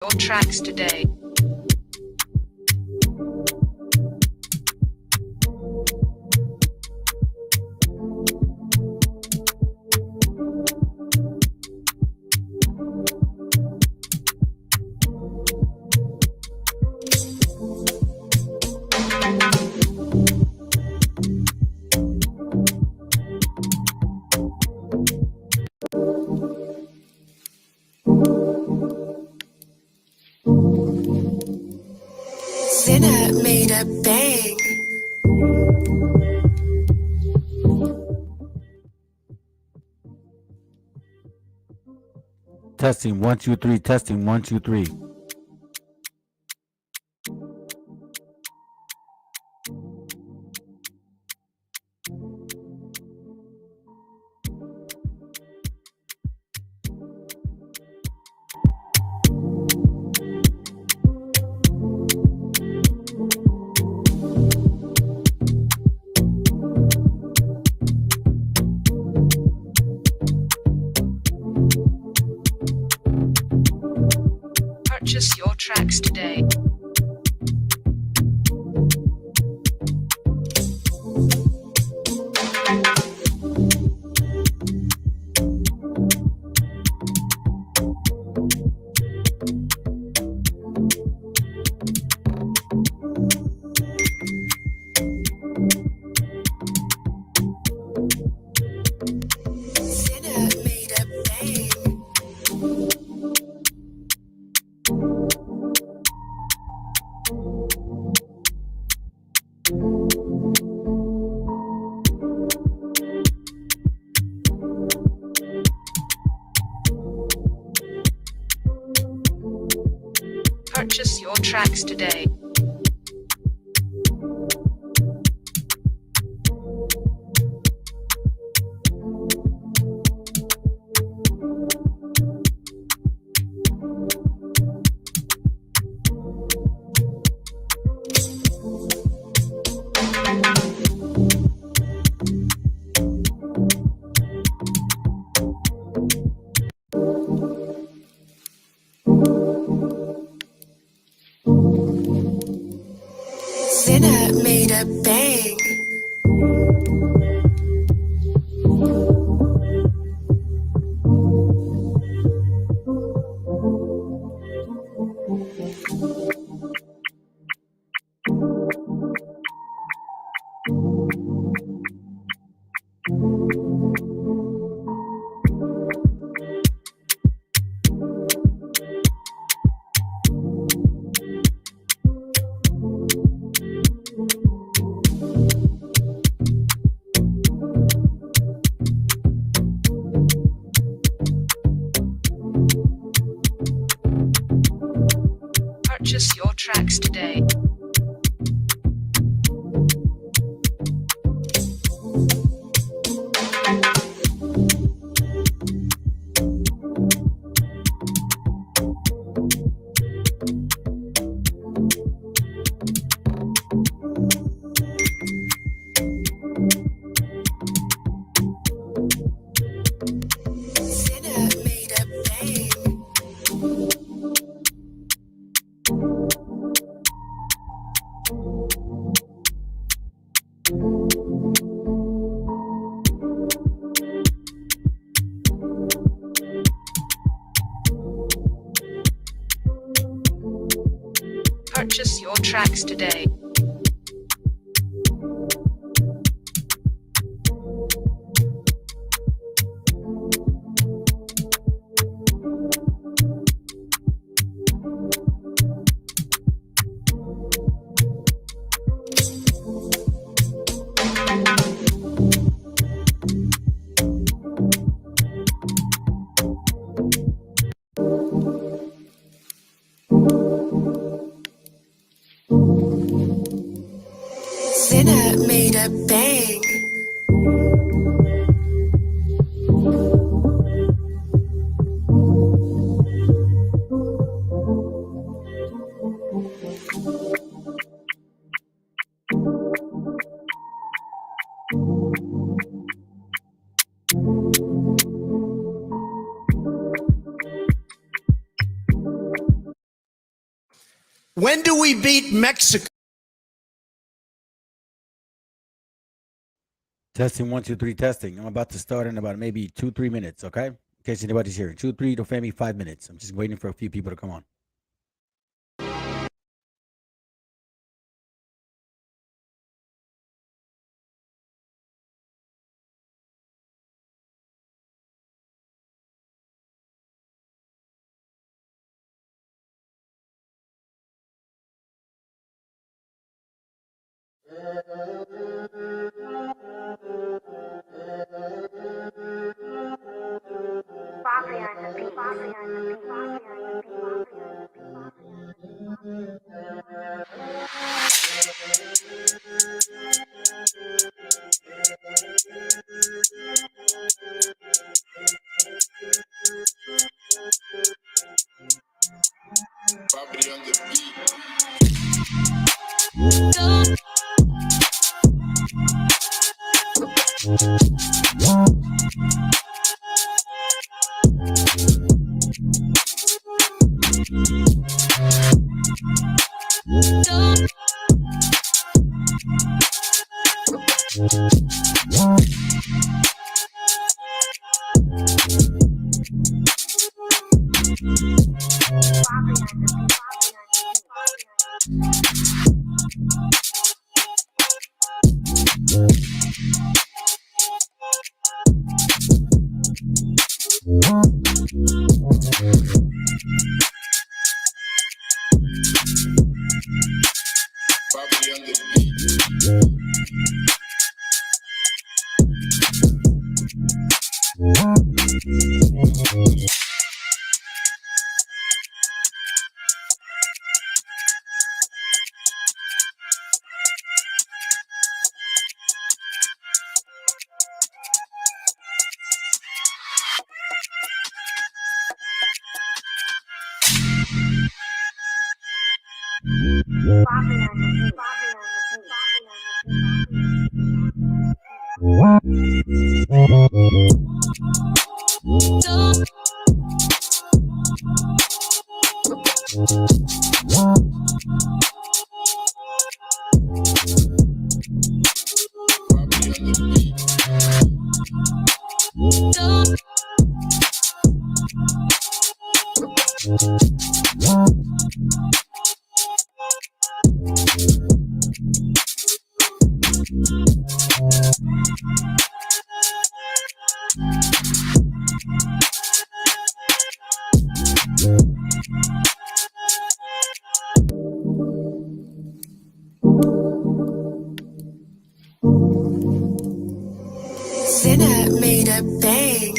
Your tracks today. Sinner made a bang. Testing 1 2 3. Testing 1 2 3. Purchase your tracks today. Sinner made a bang. Purchase your tracks today. Sinner made a bang. Purchase your tracks today. Sinner made a bang. Purchase your tracks today. Sinner made a bang. When do we beat Mexico? Testing 1, 2, 3 testing. I'm about to start in about maybe 2, 3 minutes, okay? In case anybody's hearing. 2, 3 to maybe 5 minutes. I'm just waiting for a few people to come on. Sinner made a bang.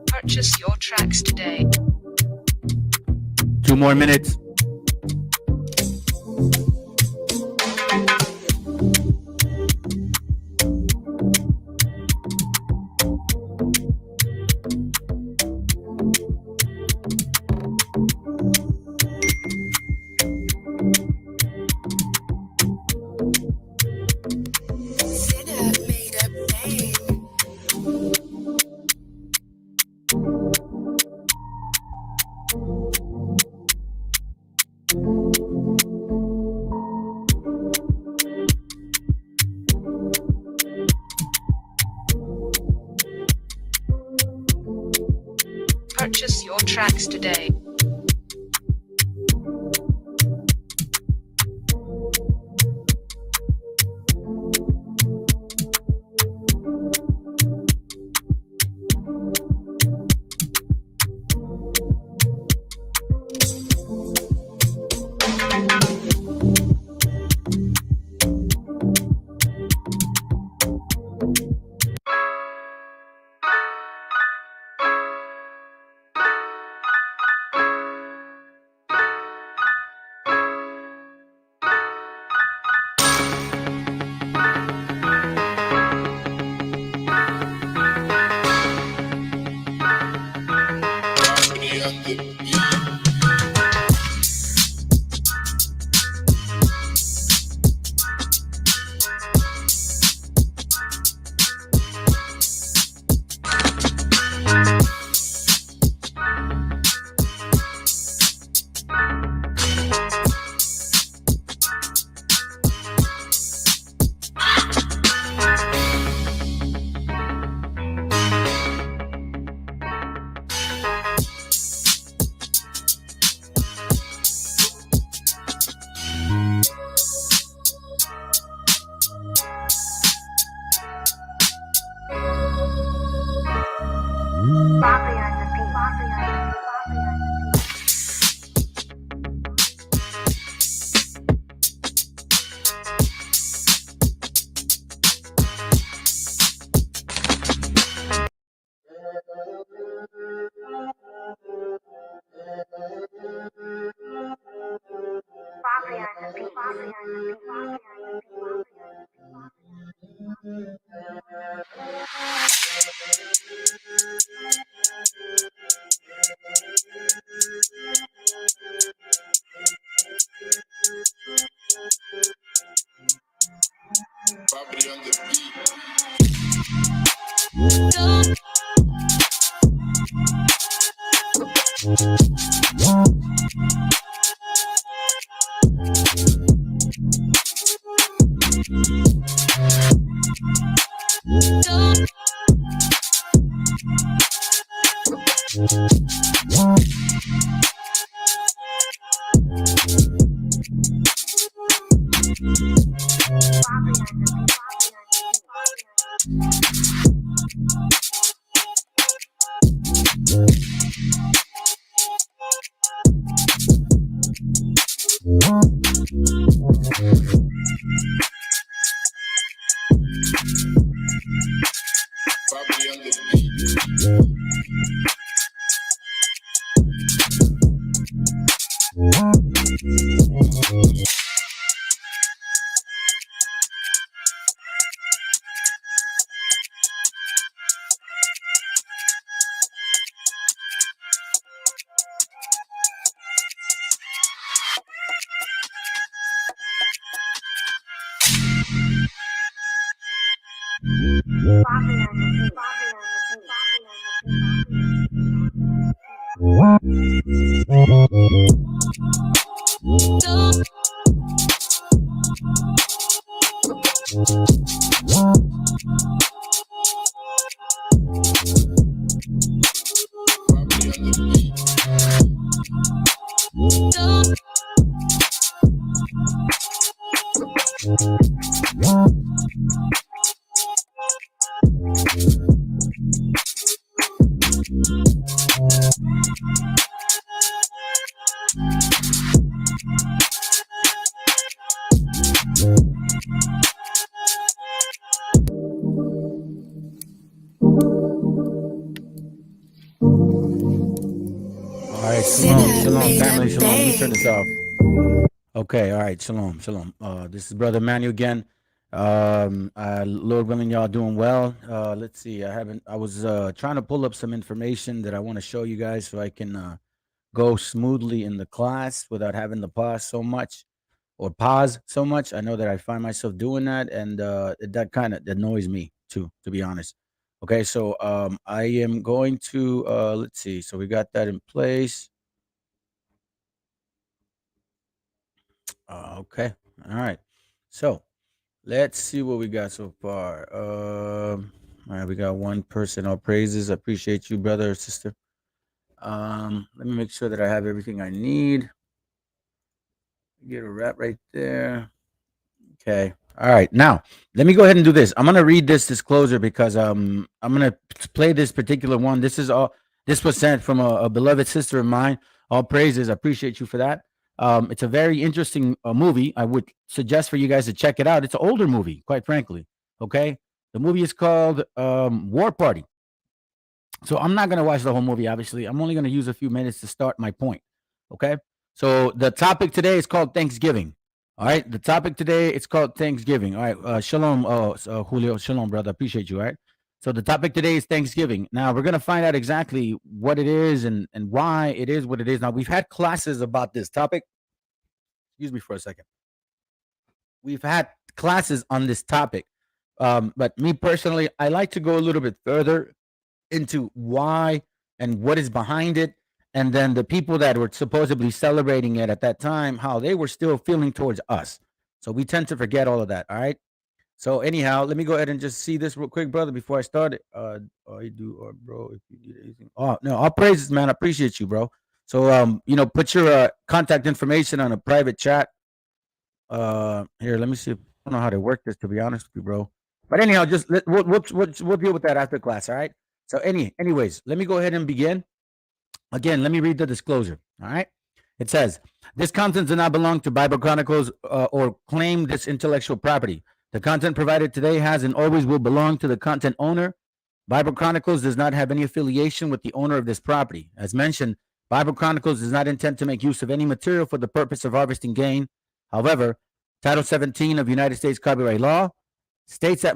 Purchase your tracks today. 2 more minutes. Sinner made a bang. Purchase your tracks today. Property on the beat. Property on the beat. Property on the beat. All right, shalom, shalom, family, shalom. Let me turn this off. Okay, all right, shalom, shalom. This is Brother Emmanuel again. Lord willing, y'all doing well. Let's see. I was trying to pull up some information that I want to show you guys so I can go smoothly in the class without having to pause so much or pause so much. I know that I find myself doing that, and that kind of annoys me too, to be honest. Okay, so I am going to let's see. So we got that in place. Okay, all right. So let's see what we got so far. All right, we got one person. All praises. I appreciate you, brother or sister. Let me make sure that I have everything I need. Get a wrap right there. Okay. All right. Now, let me go ahead and do this. I'm gonna read this disclosure because I'm gonna play this particular one. This was sent from a beloved sister of mine. All praises. I appreciate you for that. It's a very interesting movie. I would suggest for you guys to check it out. It's an older movie, quite frankly. Okay. The movie is called War Party. So I'm not gonna watch the whole movie, obviously. I'm only gonna use a few minutes to start my point. Okay. So the topic today is called Thanksgiving. All right. The topic today is called Thanksgiving. All right. Shalom, Julio. Shalom, brother. Appreciate you. All right. So the topic today is Thanksgiving. Now we're gonna find out exactly what it is and why it is what it is. Now we've had classes about this topic. Excuse me for a second. We've had classes on this topic, but me personally, I like to go a little bit further into why and what is behind it, and then the people that were supposedly celebrating it at that time, how they were still feeling towards us. So we tend to forget all of that. All right. So anyhow, let me go ahead and just see this real quick, brother, before I start it. I do, or bro, if you need anything. Oh no, all praises, man. I appreciate you, bro. So put your contact information on a private chat. Here, let me see. I don't know how to work this, to be honest with you, bro. But anyhow, just we'll deal with that after class. All right. So anyways, let me go ahead and begin. Again, let me read the disclosure. All right. It says, this content does not belong to Bible Chronicles or claim this intellectual property. The content provided today has and always will belong to the content owner. Bible Chronicles does not have any affiliation with the owner of this property. As mentioned, Bible Chronicles does not intend to make use of any material for the purpose of harvesting gain. However, Title 17 of United States copyright law states that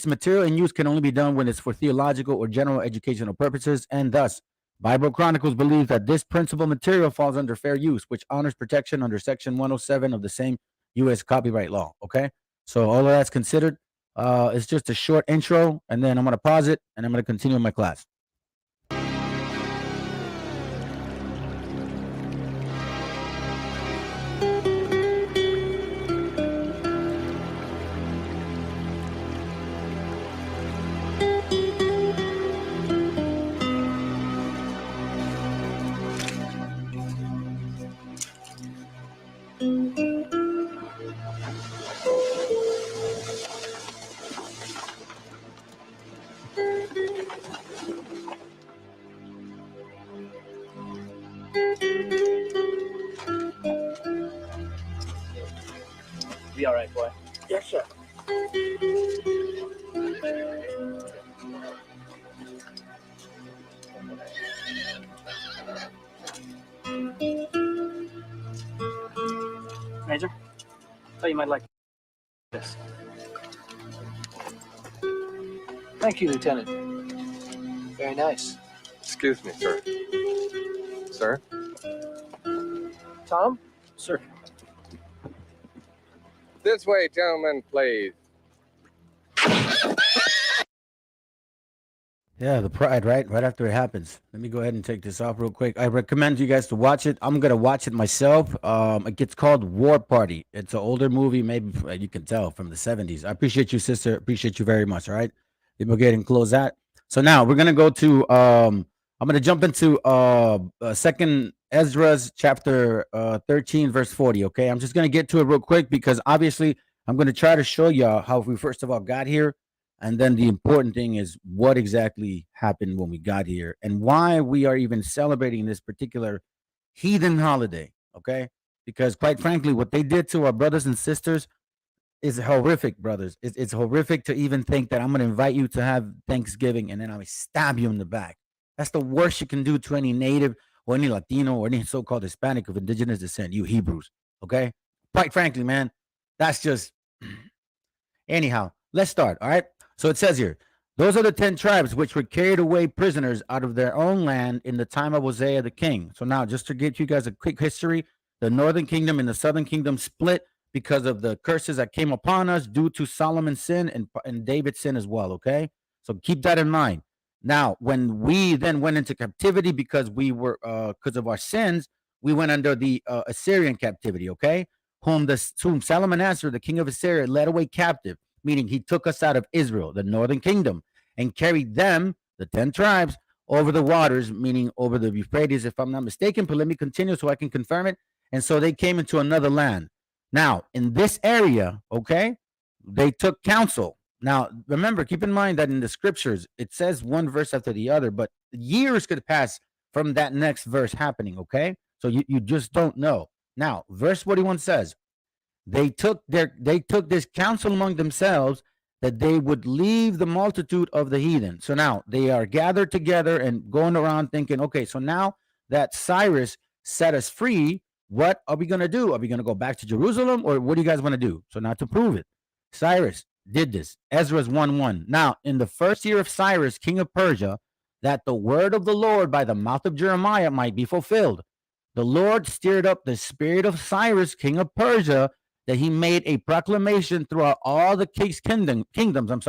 material in use can only be done when it's for theological or general educational purposes, and thus Bible Chronicles believes that this principal material falls under fair use, which honors protection under Section 107 of the same U.S. copyright law. Okay, so all of that's considered. It's just a short intro, and then I'm going to pause it, and I'm going to continue my class. Be all right, boy. Yes, sir. Major, thought you might like this. Thank you, Lieutenant. Very nice. Excuse me, sir. Sir? Tom? Sir. This way, gentlemen, please. Yeah, the pride, right? Right after it happens. Let me go ahead and take this off real quick. I recommend you guys to watch it. I'm gonna watch it myself. It gets called War Party. It's an older movie, maybe you can tell from the 70s. I appreciate you, sister. Appreciate you very much. All right. Let me go ahead and close that. So now we're gonna go to I'm gonna jump into second Ezra's chapter 13, verse 40. Okay. I'm just gonna get to it real quick because obviously I'm gonna try to show y'all how we first of all got here. And then the important thing is what exactly happened when we got here and why we are even celebrating this particular heathen holiday. Okay. Because quite frankly, what they did to our brothers and sisters is horrific, brothers. It's horrific to even think that I'm going to invite you to have Thanksgiving and then I stab you in the back. That's the worst you can do to any native or any Latino or any so-called Hispanic of indigenous descent, you Hebrews. Okay. Quite frankly, man, that's just anyhow. Let's start. All right. So it says here, those are the 10 tribes which were carried away prisoners out of their own land in the time of Hosea the king. So now, just to give you guys a quick history, the northern kingdom and the southern kingdom split because of the curses that came upon us due to Solomon's sin and David's sin as well. Okay. So keep that in mind. Now, when we then went into captivity because we were, because of our sins, we went under the Assyrian captivity. Okay. Whom Salmanassar, the king of Assyria, led away captive. Meaning he took us out of Israel, the northern kingdom, and carried them, the 10 tribes, over the waters, meaning over the Euphrates, if I'm not mistaken. But let me continue so I can confirm it. And so they came into another land. Now, in this area, okay, they took counsel. Now, remember, keep in mind that in the scriptures, it says one verse after the other, but years could pass from that next verse happening, okay? So you just don't know. Now, verse 41 says, they took this counsel among themselves that they would leave the multitude of the heathen. So now they are gathered together and going around thinking, okay, so now that Cyrus set us free, what are we going to do? Are we going to go back to Jerusalem or what do you guys want to do? So now to prove it, Cyrus did this. Ezra's 1:1. Now, in the first year of Cyrus, king of Persia, that the word of the Lord by the mouth of Jeremiah might be fulfilled, the Lord stirred up the spirit of Cyrus, king of Persia, that he made a proclamation throughout all the kingdoms,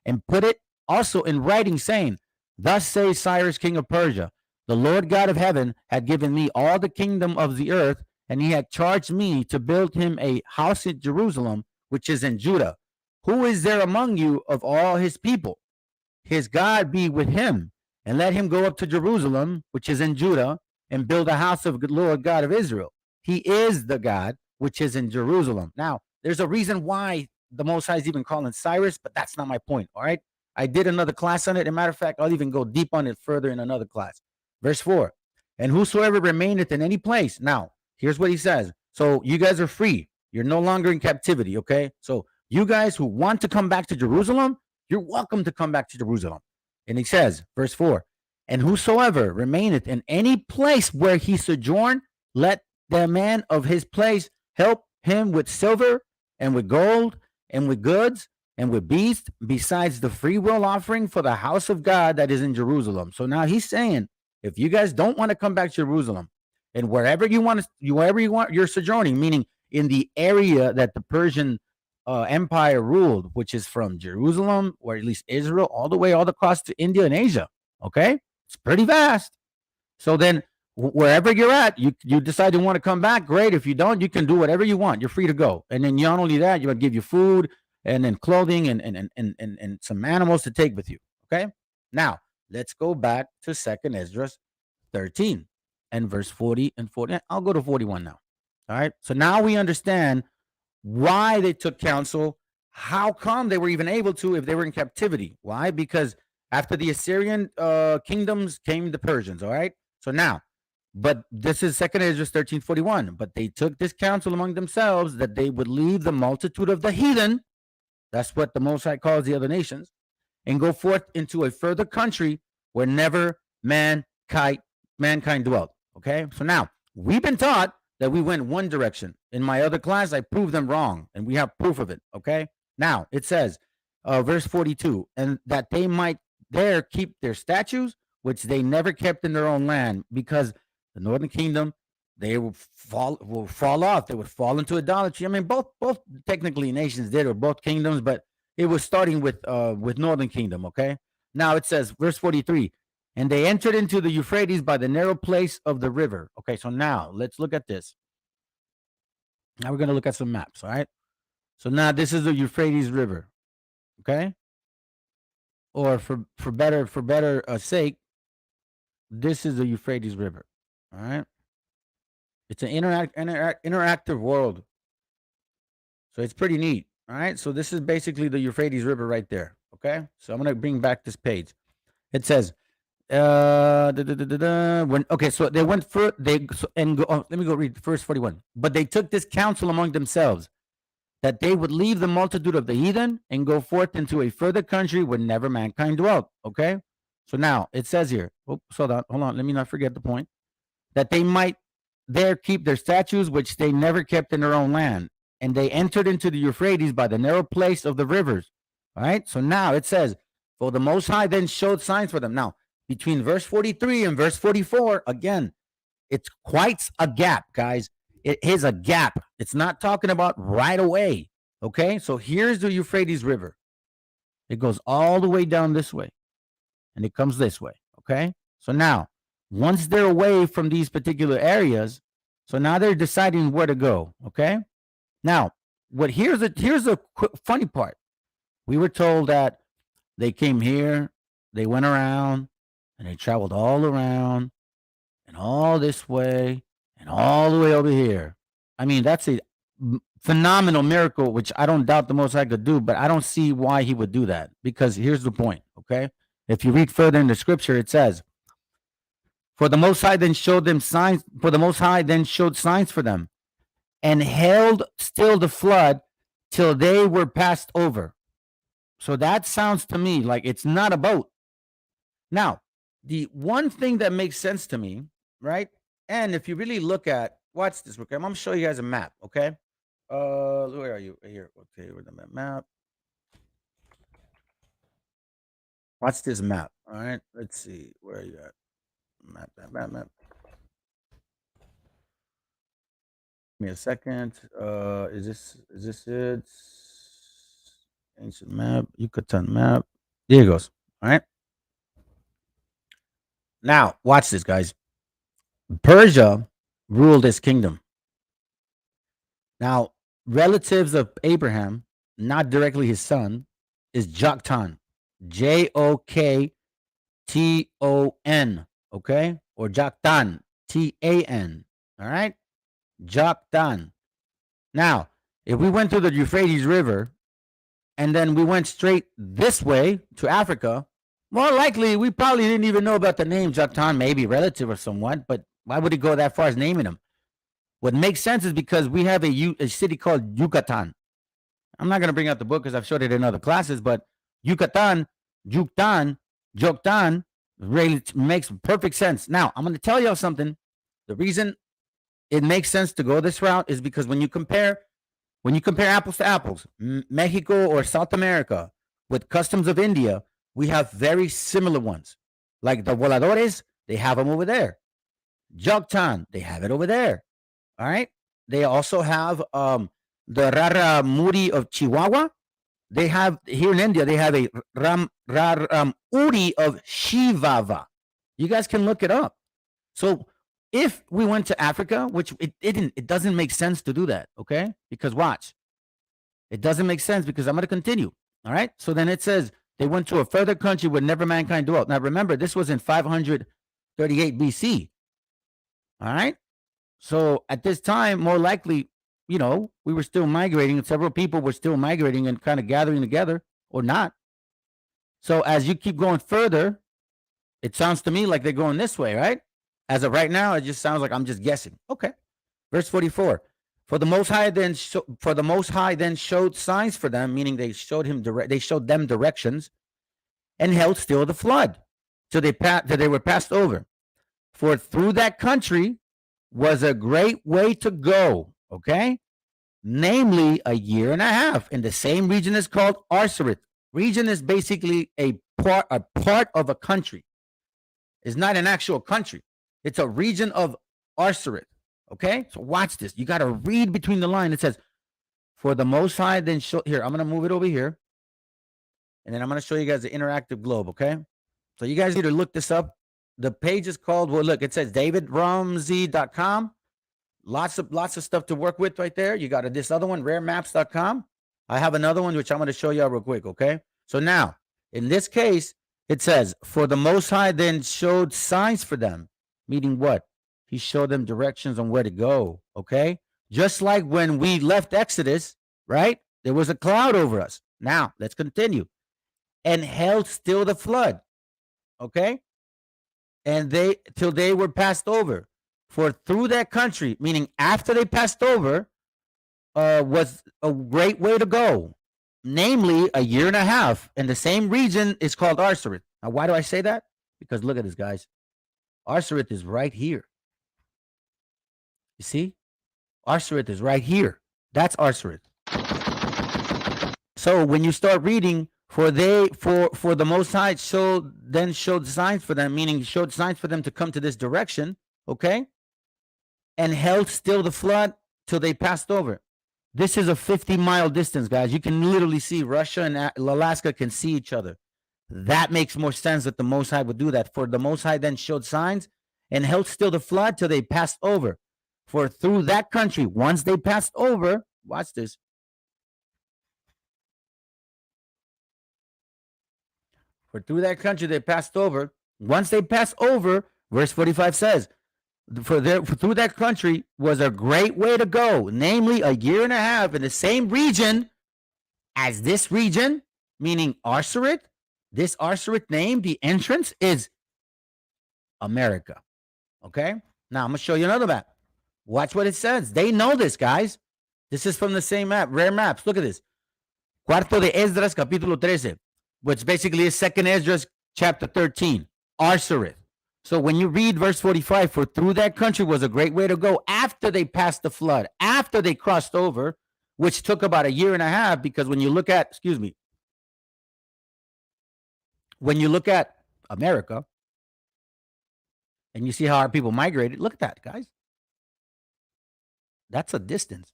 and put it also in writing, saying, thus says Cyrus, king of Persia, the Lord God of heaven had given me all the kingdom of the earth, and he had charged me to build him a house in Jerusalem, which is in Judah. Who is there among you of all his people? His God be with him, and let him go up to Jerusalem, which is in Judah, and build a house of the Lord God of Israel. He is the God which is in Jerusalem. Now, there's a reason why the Most High is even calling Cyrus, but that's not my point, all right? I did another class on it. As a matter of fact, I'll even go deep on it further in another class. Verse 4. And whosoever remaineth in any place. Now, here's what he says. So you guys are free. You're no longer in captivity, okay? So you guys who want to come back to Jerusalem, you're welcome to come back to Jerusalem. And he says, verse 4, and whosoever remaineth in any place where he sojourn, let the man of his place help him with silver and with gold and with goods and with beasts, besides the free will offering for the house of God that is in Jerusalem. So now he's saying, if you guys don't want to come back to Jerusalem, and wherever you want, you're sojourning, meaning in the area that the Persian Empire ruled, which is from Jerusalem, or at least Israel, all across to India and Asia. Okay, it's pretty vast. So then, wherever you're at, you decide you want to come back. Great. If you don't, you can do whatever you want. You're free to go. And then not only that, you would give you food and then clothing and some animals to take with you. Okay. Now let's go back to 2nd Ezra 13 and verse 40 and 40. I'll go to 41 now. All right. So now we understand why they took counsel. How come they were even able to if they were in captivity? Why? Because after the Assyrian kingdoms came the Persians. All right. So now, but this is 2nd Ezra 13:41. But they took this counsel among themselves that they would leave the multitude of the heathen. That's what the Most High calls the other nations, and go forth into a further country where never mankind dwelt. Okay. So now we've been taught that we went one direction. In my other class, I proved them wrong, and we have proof of it. Okay. Now it says, verse 42, and that they might there keep their statues, which they never kept in their own land, because the northern kingdom, they will fall off. They would fall into idolatry. I mean, both technically nations did, or both kingdoms, but it was starting with northern kingdom. Okay. Now it says, verse 43, and they entered into the Euphrates by the narrow place of the river. Okay, so now let's look at this. Now we're going to look at some maps. All right. So now this is the Euphrates River. Okay. Or for better sake, this is the Euphrates River. All right. It's an interactive world. So it's pretty neat. All right. So this is basically the Euphrates River right there. Okay. So I'm going to bring back this page. It says, so they went for let me go read verse 41. But they took this counsel among themselves that they would leave the multitude of the heathen and go forth into a further country where never mankind dwelt. Okay. So now it says here, hold on, let me not forget the point, that they might there keep their statues, which they never kept in their own land. And they entered into the Euphrates by the narrow place of the rivers. All right. So now it says, for the Most High then showed signs for them. Now, between verse 43 and verse 44, again, it's quite a gap, guys. It is a gap. It's not talking about right away. Okay. So here's the Euphrates River. It goes all the way down this way, and it comes this way. Okay. So now, once they're away from these particular areas, so now they're deciding where to go. Okay. Now, here's a funny part. We were told that they came here, they went around, and they traveled all around and all this way and all the way over here. I mean, that's a phenomenal miracle, which I don't doubt the Most High could do, but I don't see why he would do that, because here's the point. Okay. If you read further in the scripture, it says, for the Most High then showed them signs, for them, and held still the flood till they were passed over. So that sounds to me like it's not a boat. Now, the one thing that makes sense to me, right? And if you really look at, watch this, okay? I'm going to show you guys a map, okay? Where are you? Here, okay, where's the map? Watch this map, all right? Let's see, where are you at? Map. Give me a second. Is this it? Ancient map, Yucatan map. There it goes. All right. Now, watch this, guys. Persia ruled this kingdom. Now, relatives of Abraham, not directly his son, is Joktan. Jokton. Okay? Or Joktan. Tan. All right? Joktan. Now, if we went to the Euphrates River, and then we went straight this way to Africa, more likely we probably didn't even know about the name Joktan, maybe relative or somewhat, but why would he go that far as naming them? What makes sense is because we have a city called Yucatan. I'm not going to bring out the book because I've showed it in other classes, but Yucatan, Joktan really makes perfect sense. Now, I'm going to tell y'all something. The reason it makes sense to go this route is because when you compare apples to apples, Mexico or South America with customs of India, we have very similar ones. Like the voladores, they have them over there. Joktan, they have it over there. All right. They also have the Raramuri of Chihuahua. They have here in India, they have a Raramuri of Shivava. You guys can look it up. So if we went to Africa, which it doesn't make sense to do that, okay? Because watch, it doesn't make sense because I'm going to continue. All right. So then it says they went to a further country where never mankind dwelt. Now remember, this was in 538 BC. All right. So at this time, more likely, we were still migrating, and several people were still migrating and kind of gathering together, or not. So as you keep going further, it sounds to me like they're going this way, right? As of right now, it just sounds like I'm just guessing. Okay. Verse 44. For the Most High then showed signs for them, meaning they showed them directions, and held still the flood, till they were passed over. For through that country was a great way to go, okay? Namely, a year and a half. And the same region is called Arsarit. Region is basically a part of a country. It's not an actual country. It's a region of Arsarit, okay? So watch this. You got to read between the lines. It says, for the Most High then show, here, I'm going to move it over here. And then I'm going to show you guys the interactive globe, okay? So you guys need to look this up. The page is called, well, look, it says davidramsey.com. Lots of stuff to work with right there. You got this other one, raremaps.com. I have another one, which I'm going to show y'all real quick, okay? So now, in this case, it says, for the Most High then showed signs for them, meaning what? He showed them directions on where to go, okay? Just like when we left Exodus, right? There was a cloud over us. Now, let's continue. And held still the flood, okay? And till they were passed over. For through that country, meaning after they passed over, was a great way to go, namely a year and a half. And the same region is called Arsarit. Now, why do I say that? Because look at this, guys. Arsarit is right here. You see? Arsarit is right here. That's Arsarit. So when you start reading, for the Most High showed signs for them, meaning showed signs for them to come to this direction, okay? And held still the flood till they passed over. This is a 50-mile distance, guys. You can literally see Russia and Alaska can see each other. That makes more sense that the Most High would do that. For the Most High then showed signs and held still the flood till they passed over. For through that country, once they passed over, watch this. For through that country they passed over. Once they passed over, verse 45 says, for through that country was a great way to go, namely a year and a half in the same region as this region, meaning Arsarit. This Arsarit name, the entrance is America. Okay? Now I'm going to show you another map. Watch what it says. They know this, guys. This is from the same map, Rare Maps. Look at this. Cuarto de Esdras, capítulo 13, which basically is Second Esdras, chapter 13, Arsarit. So when you read verse 45, for through that country was a great way to go after they passed the flood, after they crossed over, which took about a year and a half, because when you look at, when you look at America and you see how our people migrated, look at that, guys. That's a distance,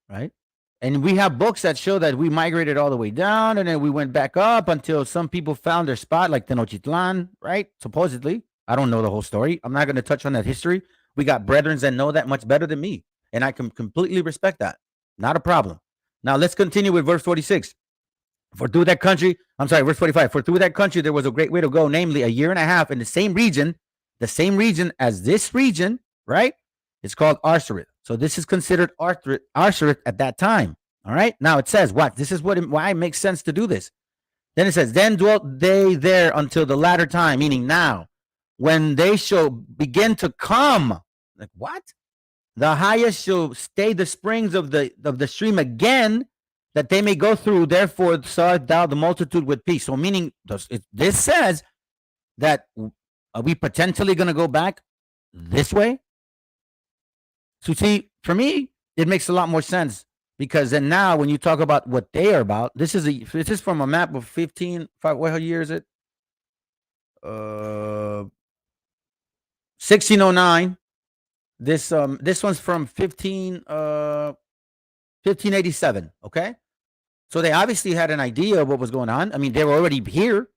right? And we have books that show that we migrated all the way down and then we went back up until some people found their spot, like Tenochtitlan, right? Supposedly. I don't know the whole story. I'm not going to touch on that history. We got brethren that know that much better than me, and I can completely respect that. Not a problem. Now, let's continue with verse 46. Verse 45. For through that country there was a great way to go, namely a year and a half in the same region as this region, right? It's called Arsarit. So this is considered Ashereth at that time. All right. Now it says what? This is why it makes sense to do this. Then it says, then dwelt they there until the latter time, meaning now, when they shall begin to come. Like what? The highest shall stay the springs of the stream again, that they may go through. Therefore sawest thou the multitude with peace. So meaning this says that are we potentially going to go back this way? So see, for me, it makes a lot more sense. Because then now, when you talk about what they are about, this is from a map of what year is it? 1609. This one's from 1587. Okay, so they obviously had an idea of what was going on. I mean, they were already here.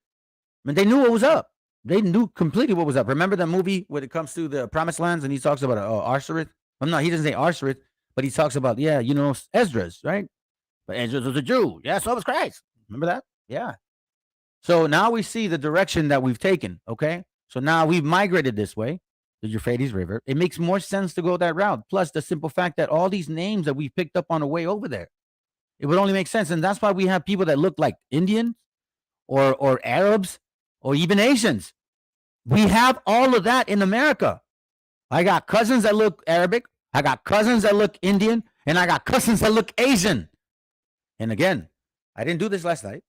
I mean, they knew what was up. They knew completely what was up. Remember the movie when it comes to the Promised Lands, and he talks about Ashereth? No, he doesn't say Ashereth. But he talks about, Esdras, right? But Esdras was a Jew. Yeah, so was Christ. Remember that? Yeah. So now we see the direction that we've taken, okay? So now we've migrated this way, the Euphrates River. It makes more sense to go that route. Plus the simple fact that all these names that we picked up on the way over there, it would only make sense. And that's why we have people that look like Indians or Arabs or even Asians. We have all of that in America. I got cousins that look Arabic. I got cousins that look Indian, and I got cousins that look Asian. And again, I didn't do this last night,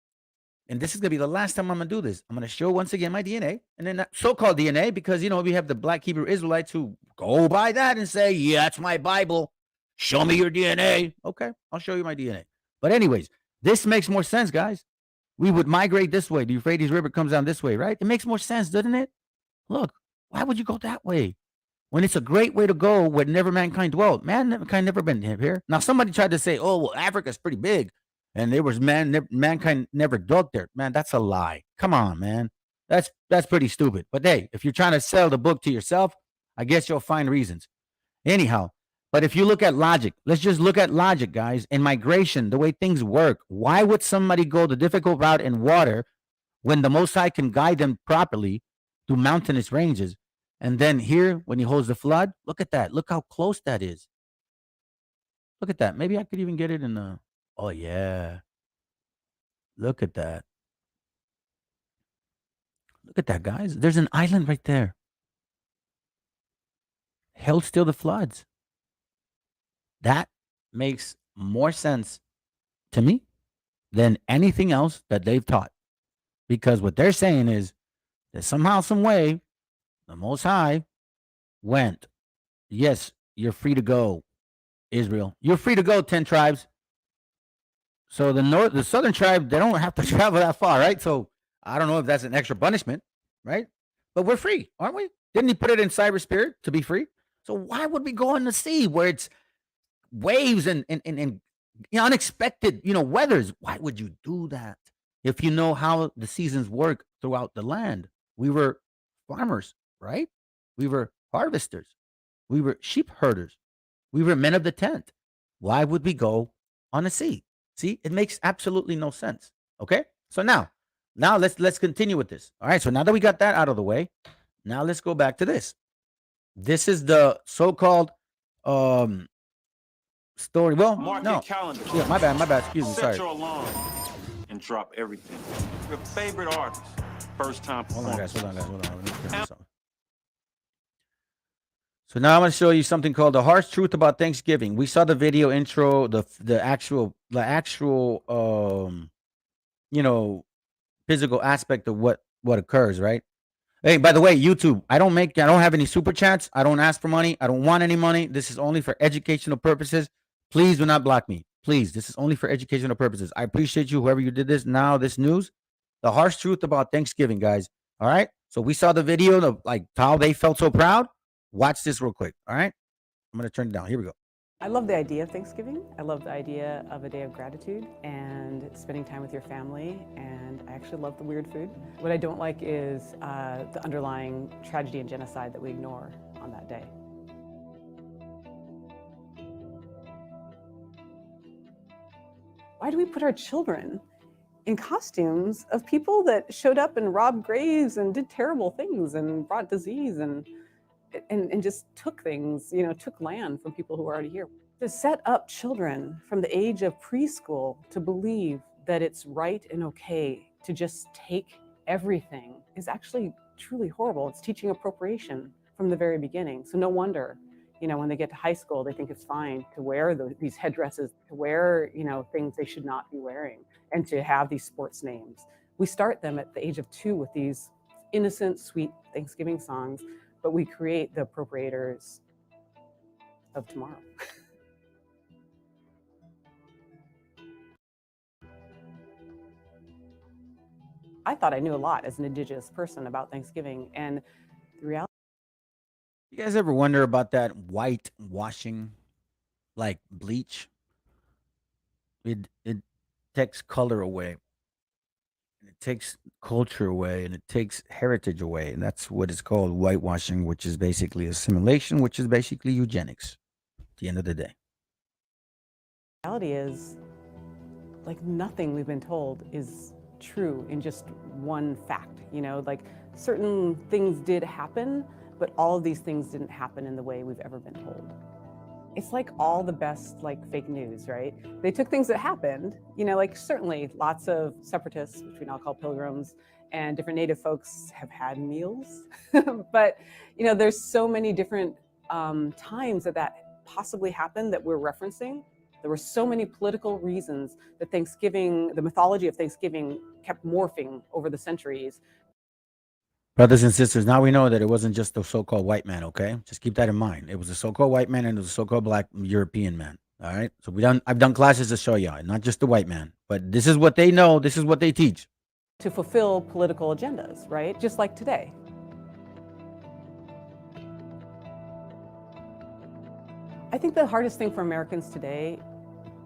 and this is going to be the last time I'm going to do this. I'm going to show once again my DNA, and then that so-called DNA, because, we have the Black Hebrew Israelites who go by that and say, yeah, it's my Bible. Show me your DNA. Okay, I'll show you my DNA. But anyways, this makes more sense, guys. We would migrate this way. The Euphrates River comes down this way, right? It makes more sense, doesn't it? Look, why would you go that way? When it's a great way to go where never mankind dwelt. Mankind never been here. Now, somebody tried to say, oh, well, Africa's pretty big, and there was mankind never dwelt there. Man, that's a lie. Come on, man. That's pretty stupid. But hey, if you're trying to sell the book to yourself, I guess you'll find reasons. Anyhow, but if you look at logic, let's just look at logic, guys. In migration, the way things work, why would somebody go the difficult route in water when the Most High can guide them properly through mountainous ranges? And then here, when he holds the flood, look at that. Look how close that is. Look at that. Maybe I could even get it in the... Oh, yeah. Look at that. Look at that, guys. There's an island right there. Held still the floods. That makes more sense to me than anything else that they've taught. Because what they're saying is that somehow, some way, the Most High went, yes, you're free to go, Israel. You're free to go, 10 tribes. So the southern tribe, they don't have to travel that far, right? So I don't know if that's an extra punishment, right? But we're free, aren't we? Didn't he put it in cyber spirit to be free? So why would we go in the sea where it's waves and unexpected, weathers? Why would you do that if you know how the seasons work throughout the land? We were farmers, right? We were harvesters. We were sheep herders. We were men of the tent. Why would we go on the sea? See, it makes absolutely no sense. Okay, so now let's continue with this. All right, so now that we got that out of the way, now let's go back to this. This is the so-called story. Well, Mark no, your calendar. yeah, my bad. Excuse me, Set sorry. your alarm and drop everything. Your favorite artist, first time Hold on, performance. guys. Hold on. Let me turn this on. So now I'm going to show you something called The Harsh Truth About Thanksgiving. We saw the video intro, the actual physical aspect of what occurs, right? Hey, by the way, YouTube, I don't have any super chats. I don't ask for money. I don't want any money. This is only for educational purposes. Please do not block me. Please, this is only for educational purposes. I appreciate you, whoever you did this. Now, this news, The Harsh Truth About Thanksgiving, guys. All right? So we saw the video of how they felt so proud. Watch this real quick, all right? I'm going to turn it down. Here we go. I love the idea of Thanksgiving. I love the idea of a day of gratitude and spending time with your family, and I actually love the weird food. What I don't like is the underlying tragedy and genocide that we ignore on that day. Why do we put our children in costumes of people that showed up and robbed graves and did terrible things and brought disease? And and just took things, took land from people who were already here. To set up children from the age of preschool to believe that it's right and okay to just take everything is actually truly horrible. It's teaching appropriation from the very beginning. So no wonder, when they get to high school, they think it's fine to wear these headdresses, to wear, things they should not be wearing, and to have these sports names. We start them at the age of 2 with these innocent, sweet Thanksgiving songs, but we create the appropriators of tomorrow. I thought I knew a lot as an Indigenous person about Thanksgiving, and the reality. You guys ever wonder about that white washing, like bleach? It takes color away, and it takes culture away, and it takes heritage away, and that's what is called whitewashing, which is basically assimilation, which is basically eugenics. At the end of the day, The reality is, like, nothing we've been told is true in just one fact. Like, certain things did happen, but all of these things didn't happen in the way we've ever been told. It's like all the best, fake news, right? They took things that happened, like certainly lots of separatists, which we now call pilgrims, and different Native folks have had meals. But, there's so many different times that possibly happened that we're referencing. There were so many political reasons that Thanksgiving, the mythology of Thanksgiving, kept morphing over the centuries. brothers and sisters, now we know that it wasn't just the so-called white man. Okay, just keep that in mind. It was a so-called white man and it was a so-called black European man. All right, so I've done classes to show y'all, not just the white man, but this is what they know. This is what they teach To fulfill political agendas, right? Just like today. I think the hardest thing for Americans today,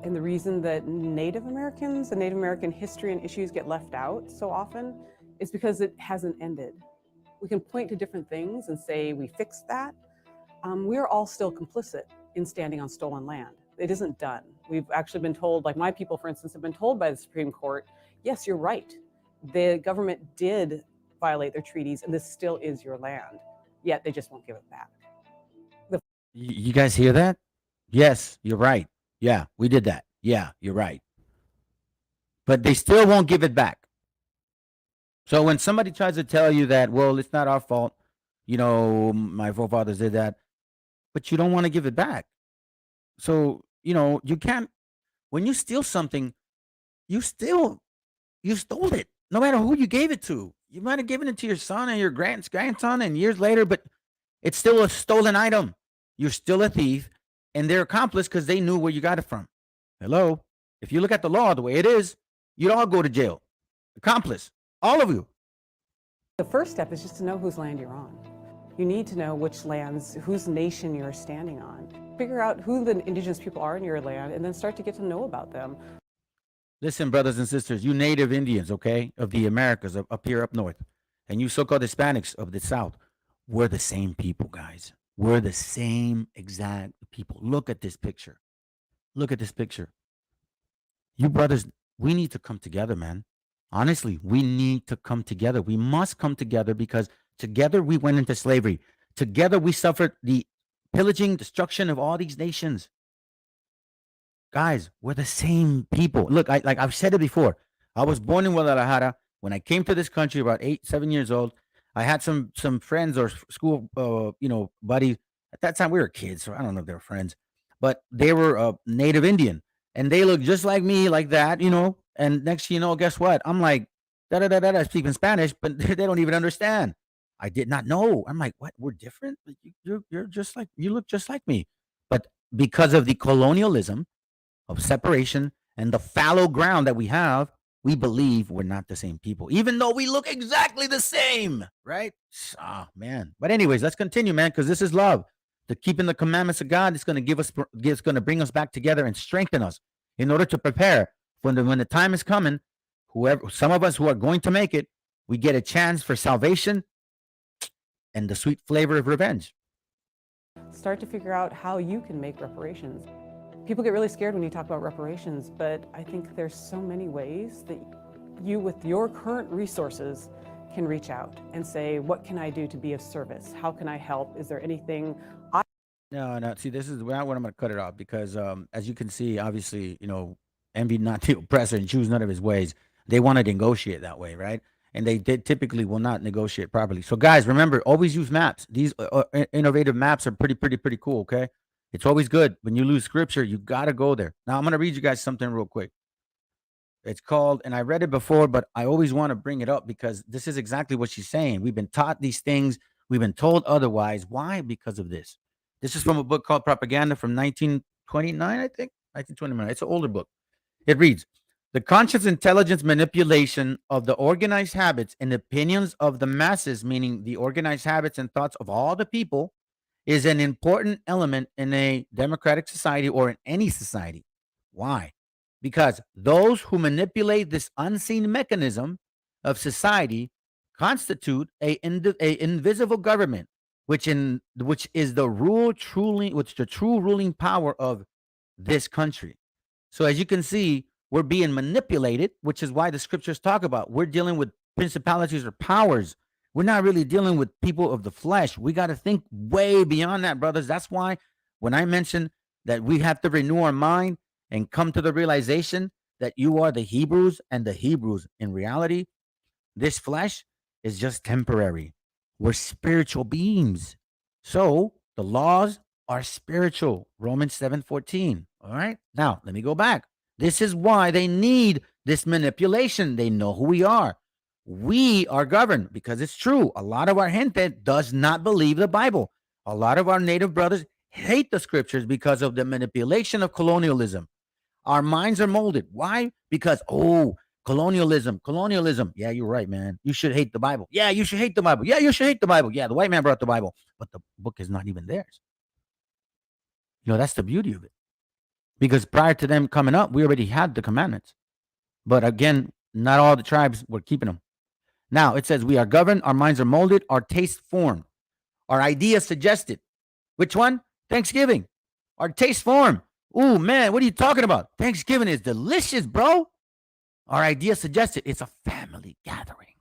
and the reason that Native Americans and Native American history and issues get left out so often, is because it hasn't ended. We can point to different things and say we fixed that. We're all still complicit in standing on stolen land. It isn't done. We've actually been told, like my people, for instance, have been told by the Supreme Court, yes, you're right. The government did violate their treaties and this still is your land, yet they just won't give it back. You guys hear that? Yes, you're right. Yeah, we did that. Yeah, you're right. But they still won't give it back. So when somebody tries to tell you that, well, it's not our fault, my forefathers did that, but you don't want to give it back. So, you can't, when you steal something, you stole it, no matter who you gave it to. You might have given it to your son and your grandson and years later, but it's still a stolen item. You're still a thief, and they're accomplice because they knew where you got it from. Hello? If you look at the law the way it is, you'd all go to jail. Accomplice. All of you. The first step is just to know whose land you're on. You need to know which lands, whose nation you're standing on. Figure out who the indigenous people are in your land, and then start to get to know about them. Listen, brothers and sisters, you native Indians, okay, of the Americas, up here up north, and you so-called Hispanics of the South, we're the same people, guys. We're the same exact people. Look at this picture. Look at this picture. You brothers, we need to come together, man. Honestly, we need to come together. We must come together because together we went into slavery. Together we suffered the pillaging, destruction of all these nations. Guys, we're the same people. Look, I've said it before. I was born in Guadalajara. When I came to this country, about 7 years old, I had some friends or school, buddies. At that time, we were kids, so I don't know if they were friends, but they were Native Indian, and they looked just like me, like that, And next, thing you know, guess what? I'm like, da da da da, speaking Spanish, but they don't even understand. I did not know. I'm like, what? We're different. You're just like, you look just like me, but because of the colonialism of separation and the fallow ground that we have, we believe we're not the same people, even though we look exactly the same, right? Oh, man. But anyways, let's continue, man, because this is love. The keeping the commandments of God is going to bring us back together and strengthen us in order to prepare when the time is coming. Some of us who are going to make it, we get a chance for salvation and the sweet flavor of revenge. Start to figure out how you can make reparations. People get really scared when you talk about reparations, but I think there's so many ways that you, with your current resources, can reach out and say, what can I do to be of service? How can I help? Is there anything I No. See, this is when I'm going to cut it off because, as you can see, obviously, envy not the oppressor and choose none of his ways. They want to negotiate that way, right? And they typically will not negotiate properly. So, guys, remember, always use maps. These innovative maps are pretty cool. Okay, it's always good when you lose scripture. You got to go there. Now, I'm going to read you guys something real quick. It's called, and I read it before, but I always want to bring it up because this is exactly what she's saying. We've been taught these things. We've been told otherwise. Why? Because of this. This is from a book called Propaganda from 1929, I think. 1929. It's an older book. It reads, the conscious intelligence manipulation of the organized habits and opinions of the masses, meaning the organized habits and thoughts of all the people, is an important element in a democratic society or in any society. Why? Because those who manipulate this unseen mechanism of society constitute a invisible government, which is the true ruling power of this country. So as you can see, we're being manipulated, which is why the scriptures talk about we're dealing with principalities or powers. We're not really dealing with people of the flesh. We got to think way beyond that, brothers. That's why when I mentioned that we have to renew our mind and come to the realization that you are the Hebrews and the Hebrews, in reality, this flesh is just temporary. We're spiritual beings. So the laws are spiritual. Romans 7:14. All right. Now, let me go back. This is why they need this manipulation. They know who we are. We are governed because it's true. A lot of our gente does not believe the Bible. A lot of our native brothers hate the scriptures because of the manipulation of colonialism. Our minds are molded. Why? Because, colonialism. Yeah, you're right, man. You should hate the Bible. Yeah, you should hate the Bible. Yeah, you should hate the Bible. Yeah, the white man brought the Bible, but the book is not even theirs. That's the beauty of it. Because prior to them coming up, we already had the commandments. But again, not all the tribes were keeping them. Now, it says we are governed, our minds are molded, our taste formed, our ideas suggested. Which one? Thanksgiving. Our taste formed. Ooh, man, what are you talking about? Thanksgiving is delicious, bro. Our idea suggested it's a family gathering.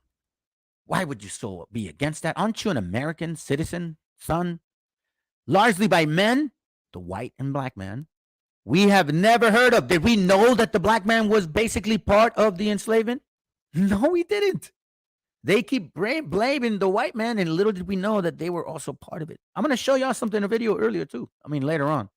Why would you so be against that? Aren't you an American citizen, son? Largely by men, the white and black man, we have never heard of. Did we know that the black man was basically part of the enslavement? No, we didn't. They keep blaming the white man, and little did we know that they were also part of it. I'm going to show y'all something in a video earlier, too. Later on.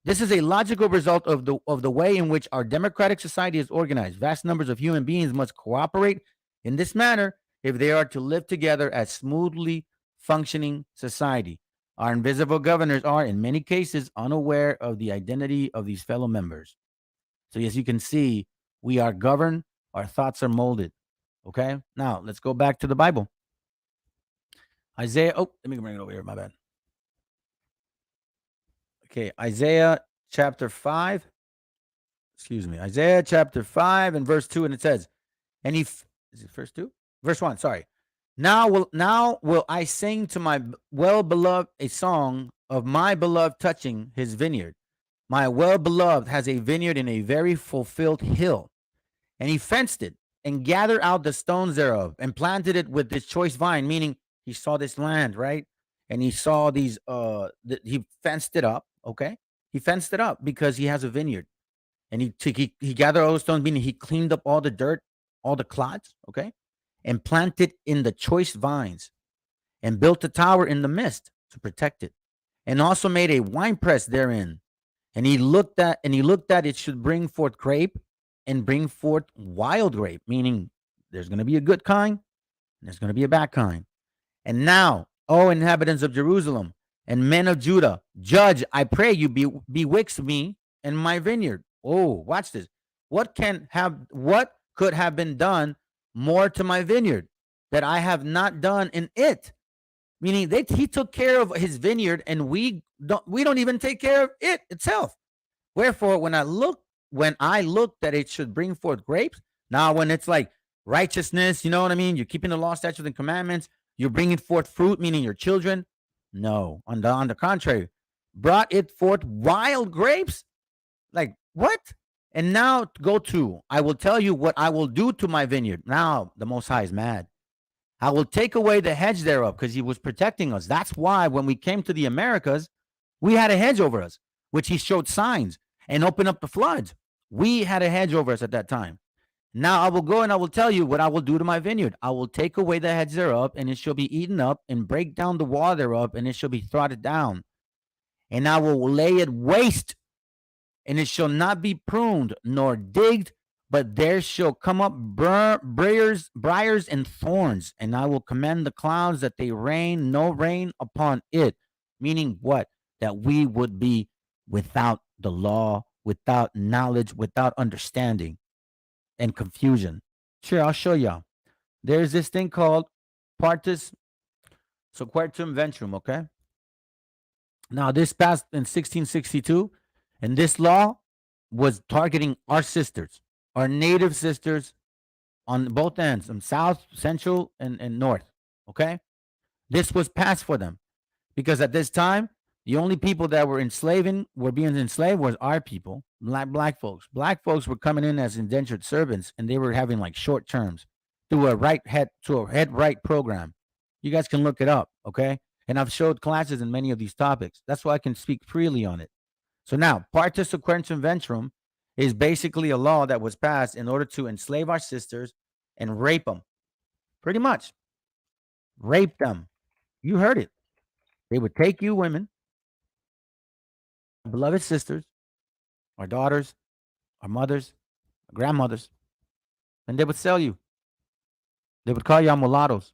This is a logical result of the way in which our democratic society is organized. Vast numbers of human beings must cooperate in this manner if they are to live together as smoothly functioning society. Our invisible governors are, in many cases, unaware of the identity of these fellow members. So as you can see, we are governed, our thoughts are molded. Okay? Now, let's go back to the Bible. Isaiah, let me bring it over here, my bad. Okay, Isaiah chapter 5. Isaiah chapter 5 and verse 2, and it says, and is it verse 2? Verse 1, sorry. Now will I sing to my well-beloved a song of my beloved touching his vineyard. My well-beloved has a vineyard in a very fulfilled hill, and he fenced it and gathered out the stones thereof and planted it with this choice vine, meaning he saw this land, right? And he saw these, he fenced it up, okay? He fenced it up because he has a vineyard. And he gathered all the stones, meaning he cleaned up all the dirt, all the clods, okay? And planted in the choice vines and built a tower in the midst to protect it, and also made a winepress therein. And he looked at it should bring forth grape and bring forth wild grape, meaning there's going to be a good kind and there's going to be a bad kind. And now, O inhabitants of Jerusalem and men of Judah, judge, I pray you, bewixt me and my vineyard. Oh, watch this. What could have been done more to my vineyard that I have not done in it? Meaning he took care of his vineyard, and we don't even take care of it itself. Wherefore, when I looked that it should bring forth grapes, now when it's like righteousness, you know what I mean? You're keeping the law, statutes, and commandments. You're bringing forth fruit, meaning your children. No, on the contrary, brought it forth wild grapes. Like what? And now I will tell you what I will do to my vineyard. Now the Most High is mad. I will take away the hedge thereof, because he was protecting us. That's why when we came to the Americas, we had a hedge over us, which he showed signs and opened up the floods. We had a hedge over us at that time. Now I will go and I will tell you what I will do to my vineyard. I will take away the hedge thereof, and it shall be eaten up, and break down the wall thereof, and it shall be trodden down. And I will lay it waste, and it shall not be pruned nor digged, but there shall come up briars and thorns, and I will command the clouds that they rain no rain upon it. Meaning what? That we would be without the law, without knowledge, without understanding, and confusion. Sure, I'll show y'all. There's this thing called partus sequertum ventrum, okay? Now, this passed in 1662, and this law was targeting our sisters, our native sisters on both ends, from south, central, and north, okay? This was passed for them because at this time, the only people that were being enslaved was our people, black folks. Black folks were coming in as indentured servants, and they were having like short terms through a head right program. You guys can look it up, okay? And I've showed classes in many of these topics. That's why I can speak freely on it. So now, partus sequertum ventrum is basically a law that was passed in order to enslave our sisters and rape them. Pretty much, rape them. You heard it. They would take you women, beloved sisters, our daughters, our mothers, our grandmothers, and they would sell you. They would call you mulattoes.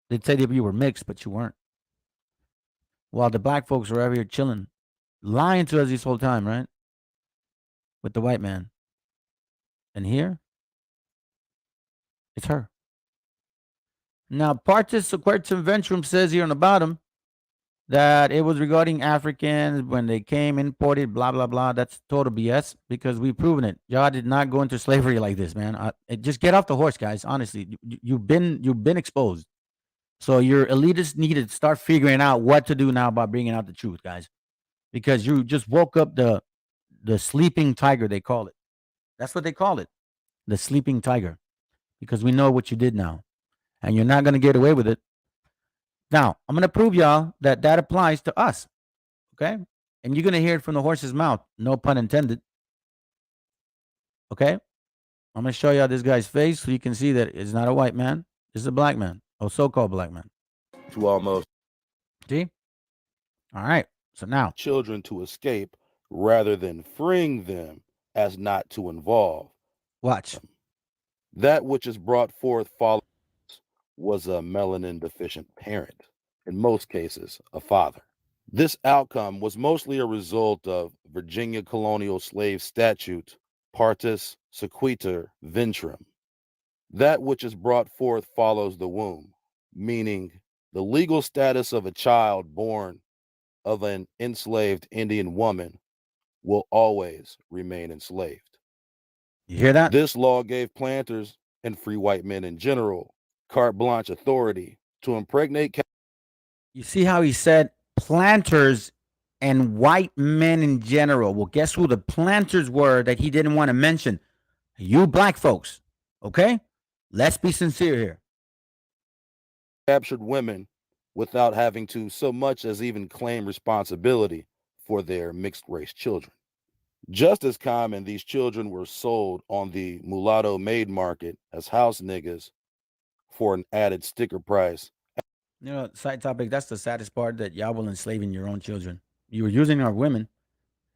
They'd say that you were mixed, but you weren't. While the black folks were over here chilling, lying to us this whole time, right? With the white man. And here, it's her. Now, partus sequertum ventrum says here on the bottom that it was regarding Africans when they came, imported, blah, blah, blah. That's total BS because we've proven it. Y'all did not go into slavery like this, man. Just get off the horse, guys. Honestly, you've been exposed. So your elitists need to start figuring out what to do now about bringing out the truth, guys, because you just woke up the sleeping tiger. They call it. That's what they call it, the sleeping tiger, because we know what you did now, and you're not going to get away with it. Now, I'm going to prove y'all that applies to us, okay? And you're going to hear it from the horse's mouth, no pun intended, okay? I'm going to show y'all this guy's face so you can see that it's not a white man. It's a black man, or so-called black man. To almost See? All right. So now, children to escape rather than freeing them as not to involve. watch. That which is brought forth follows was a melanin deficient parent, in most cases, a father. This outcome was mostly a result of Virginia colonial slave statute, partus sequitur ventrum. That which is brought forth follows the womb, meaning the legal status of a child born of an enslaved Indian woman will always remain enslaved. You hear that? This law gave planters and free white men in general carte blanche authority to impregnate. You see how he said planters and white men in general. Well, guess who the planters were that he didn't want to mention? You black folks. Okay? Let's be sincere here. Captured women without having to so much as even claim responsibility for their mixed race children. Just as common, these children were sold on the mulatto maid market as house niggas for an added sticker price. You know, side topic, that's the saddest part, that y'all will enslaving your own children. You were using our women,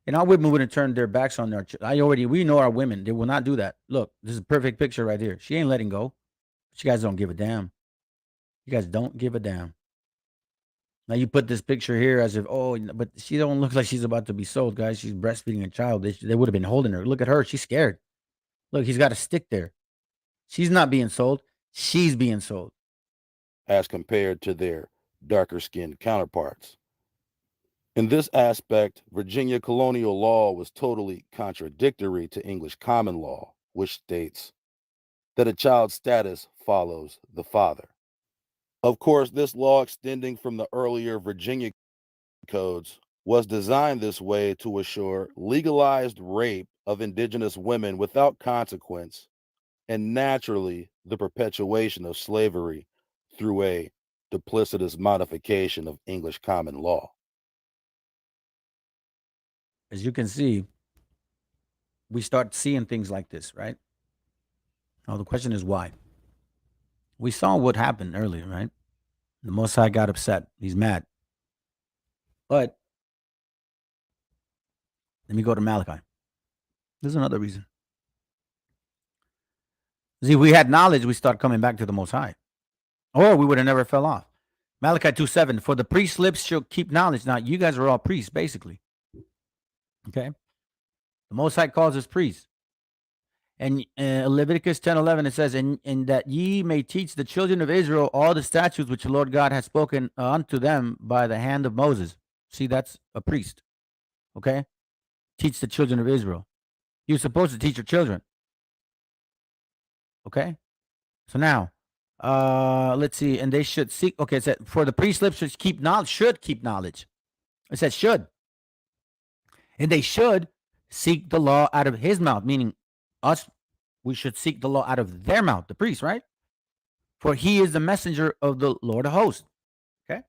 and our women wouldn't turn their backs on their we know our women. They will not do that. Look, this is a perfect picture right here. She ain't letting go. But you guys don't give a damn. You guys don't give a damn. Now you put this picture here as if, oh, but she don't look like she's about to be sold, guys. She's breastfeeding a child. They would have been holding her. Look at her. She's scared. Look, he's got a stick there. She's not being sold. She's being sold. As compared to their darker skinned counterparts. In this aspect, Virginia colonial law was totally contradictory to English common law, which states that a child's status follows the father. Of course, this law, extending from the earlier Virginia codes, was designed this way to assure legalized rape of indigenous women without consequence, and naturally the perpetuation of slavery through a duplicitous modification of English common law. As you can see, we start seeing things like this, right? Now, the question is why? We saw what happened earlier, right? The Most High got upset. He's mad. But let me go to Malachi. There's another reason. See, if we had knowledge, we start coming back to the Most High. Or we would have never fell off. Malachi 2:7, for the priest's lips shall keep knowledge. Now, you guys are all priests, basically. Okay? The Most High calls us priests. And Leviticus 10:11, it says, and that ye may teach the children of Israel all the statutes which the Lord God has spoken unto them by the hand of Moses. See, that's a priest. Okay? Teach the children of Israel. You're supposed to teach your children. Okay? So now, let's see. And they should seek. Okay, it said, for the priest's lips should keep knowledge. It says should. And they should seek the law out of his mouth, meaning us, we should seek the law out of their mouth, the priest, right? For he is the messenger of the Lord of hosts. Okay?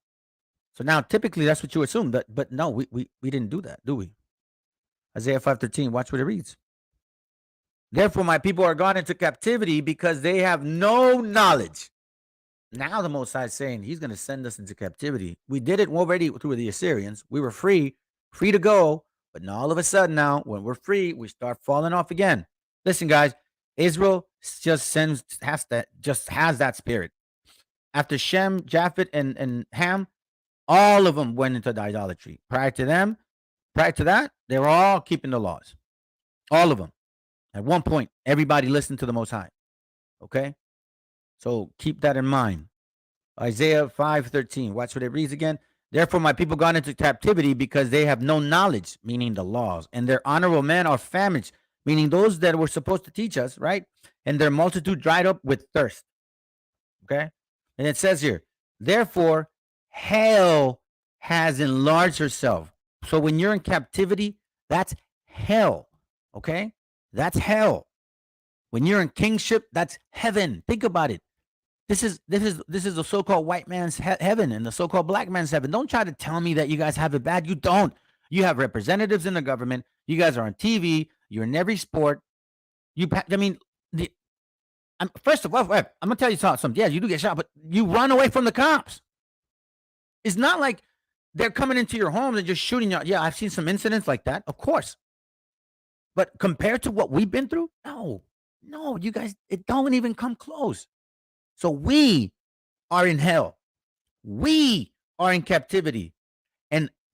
So now, typically, that's what you assume. But no, we didn't do that, do we? Isaiah 5:13, watch what it reads. Therefore, my people are gone into captivity because they have no knowledge. Now the Most High is saying he's going to send us into captivity. We did it already through the Assyrians. We were free to go. But now all of a sudden now, when we're free, we start falling off again. Listen, guys, Israel just has that spirit. After Shem, Japheth, and Ham, all of them went into the idolatry. Prior to that, they were all keeping the laws. All of them. At one point, everybody listened to the Most High. Okay? So keep that in mind. Isaiah 5:13. Watch what it reads again. Therefore, my people gone into captivity because they have no knowledge, meaning the laws, and their honorable men are famished, meaning those that were supposed to teach us, right? And their multitude dried up with thirst. Okay? And it says here, therefore, hell has enlarged herself. So when you're in captivity, that's hell. Okay? That's hell. When you're in kingship, that's heaven. Think about it. This is the so-called white man's heaven and the so-called black man's heaven. Don't try to tell me that you guys have it bad. You don't. You have representatives in the government. You guys are on TV. You're in every sport. First of all, I'm gonna tell you something. Yeah, you do get shot, but you run away from the cops. It's not like they're coming into your homes and just shooting you. Yeah, I've seen some incidents like that, of course. But compared to what we've been through, no, you guys, it don't even come close. So we are in hell. We are in captivity.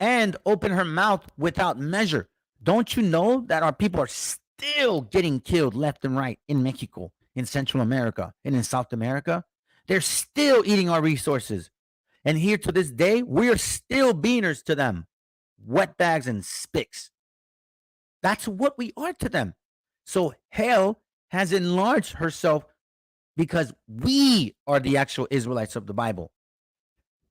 And open her mouth without measure. Don't you know that our people are still getting killed left and right in Mexico, in Central America, and in South America? They're still eating our resources. And here to this day, we are still beaners to them. Wetbags and spicks. That's what we are to them. So hell has enlarged herself because we are the actual Israelites of the Bible.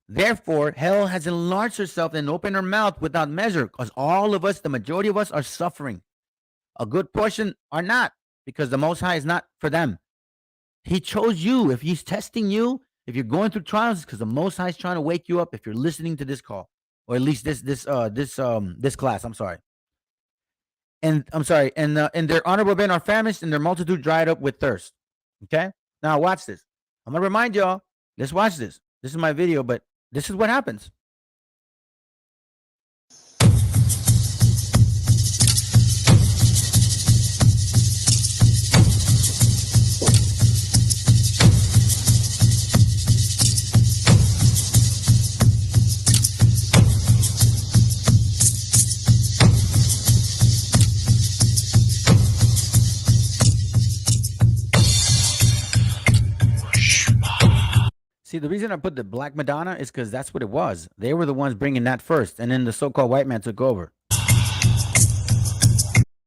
Therefore, hell has enlarged herself and opened her mouth without measure, because all of us, the majority of us, are suffering. A good portion are not, because the Most High is not for them. He chose you. If he's testing you, if you're going through trials, it's because the Most High is trying to wake you up. If you're listening to this call, or at least this class, I'm sorry. And their honorable men are famished, and their multitude dried up with thirst. Okay, now watch this. I'm gonna remind y'all. Let's watch this. This is my video, but this is what happens. See, the reason I put the Black Madonna is because that's what it was. They were the ones bringing that first, and then the so-called white man took over.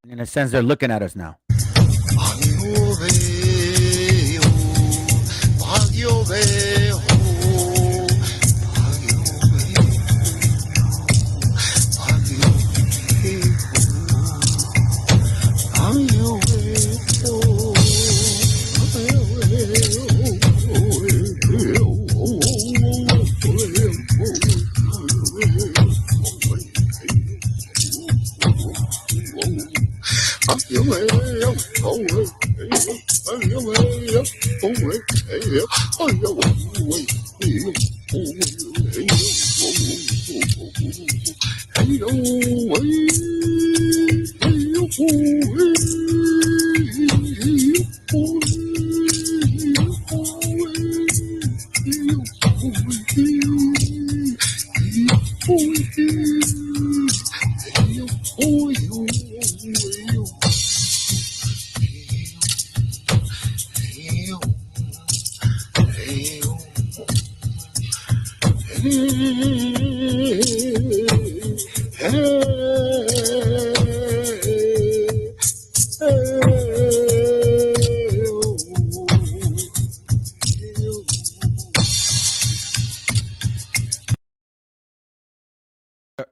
In a sense, they're looking at us now.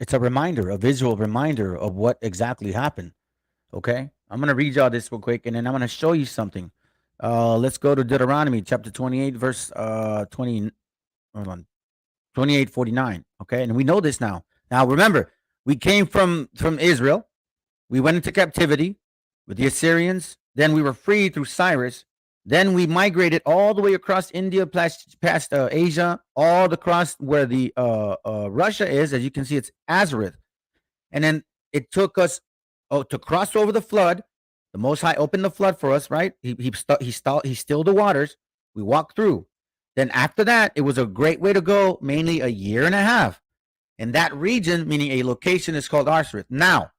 It's a reminder, a visual reminder of what exactly happened. Okay, I'm gonna read y'all this real quick, and then I'm gonna show you something. Let's go to Deuteronomy chapter 28, verse 20. Hold on, 28:49. Okay, and we know this now. Now remember, we came from Israel. We went into captivity with the Assyrians. Then we were freed through Cyrus. Then we migrated all the way across India, past Asia, all across where the Russia is. As you can see, it's Azareth. And then it took us to cross over the flood. The Most High opened the flood for us, right? He stilled the waters. We walked through. Then after that, it was a great way to go, mainly a year and a half. And that region, meaning a location, is called Arsareth. Now,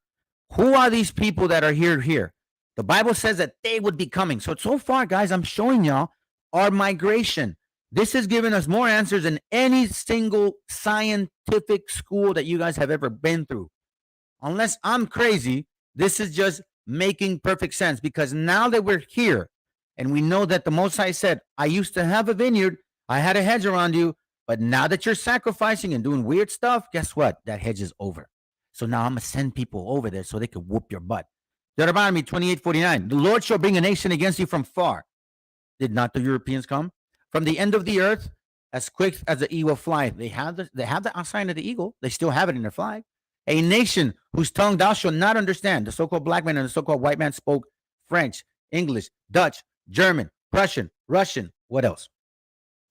who are these people that are here? The Bible says that they would be coming. So far, guys, I'm showing y'all our migration. This has given us more answers than any single scientific school that you guys have ever been through. Unless I'm crazy, this is just making perfect sense, because now that we're here and we know that the Most High said, I used to have a vineyard, I had a hedge around you, but now that you're sacrificing and doing weird stuff, guess what? That hedge is over. So now I'm going to send people over there so they can whoop your butt. Deuteronomy 28:49. The Lord shall bring a nation against you from far. Did not the Europeans come? From the end of the earth, as quick as the eagle flieth. They have the sign of the eagle. They still have it in their flag. A nation whose tongue thou shalt not understand. The so-called black man and the so-called white man spoke French, English, Dutch, German, Prussian, Russian. What else?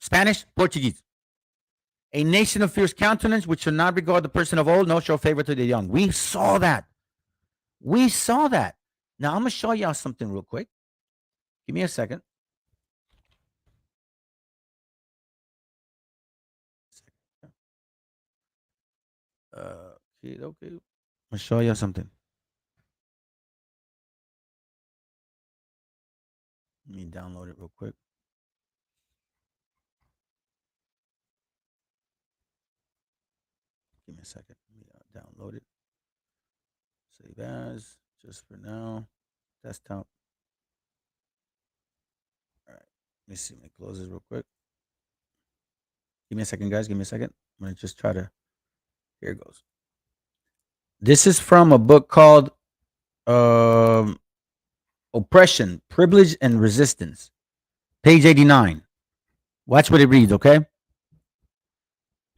Spanish, Portuguese. A nation of fierce countenance, which shall not regard the person of old, nor show favor to the young. We saw that. Now, I'm going to show y'all something real quick. Give me a second. Okay. I'm going to show y'all something. Let me download it real quick. Give me a second. Let me download it. Save as, just for now. Desktop. All right. Let me see. Let me close this real quick. Give me a second, guys. Give me a second. I'm going to just try to. Here it goes. This is from a book called Oppression, Privilege, and Resistance. Page 89. Watch what it reads, okay?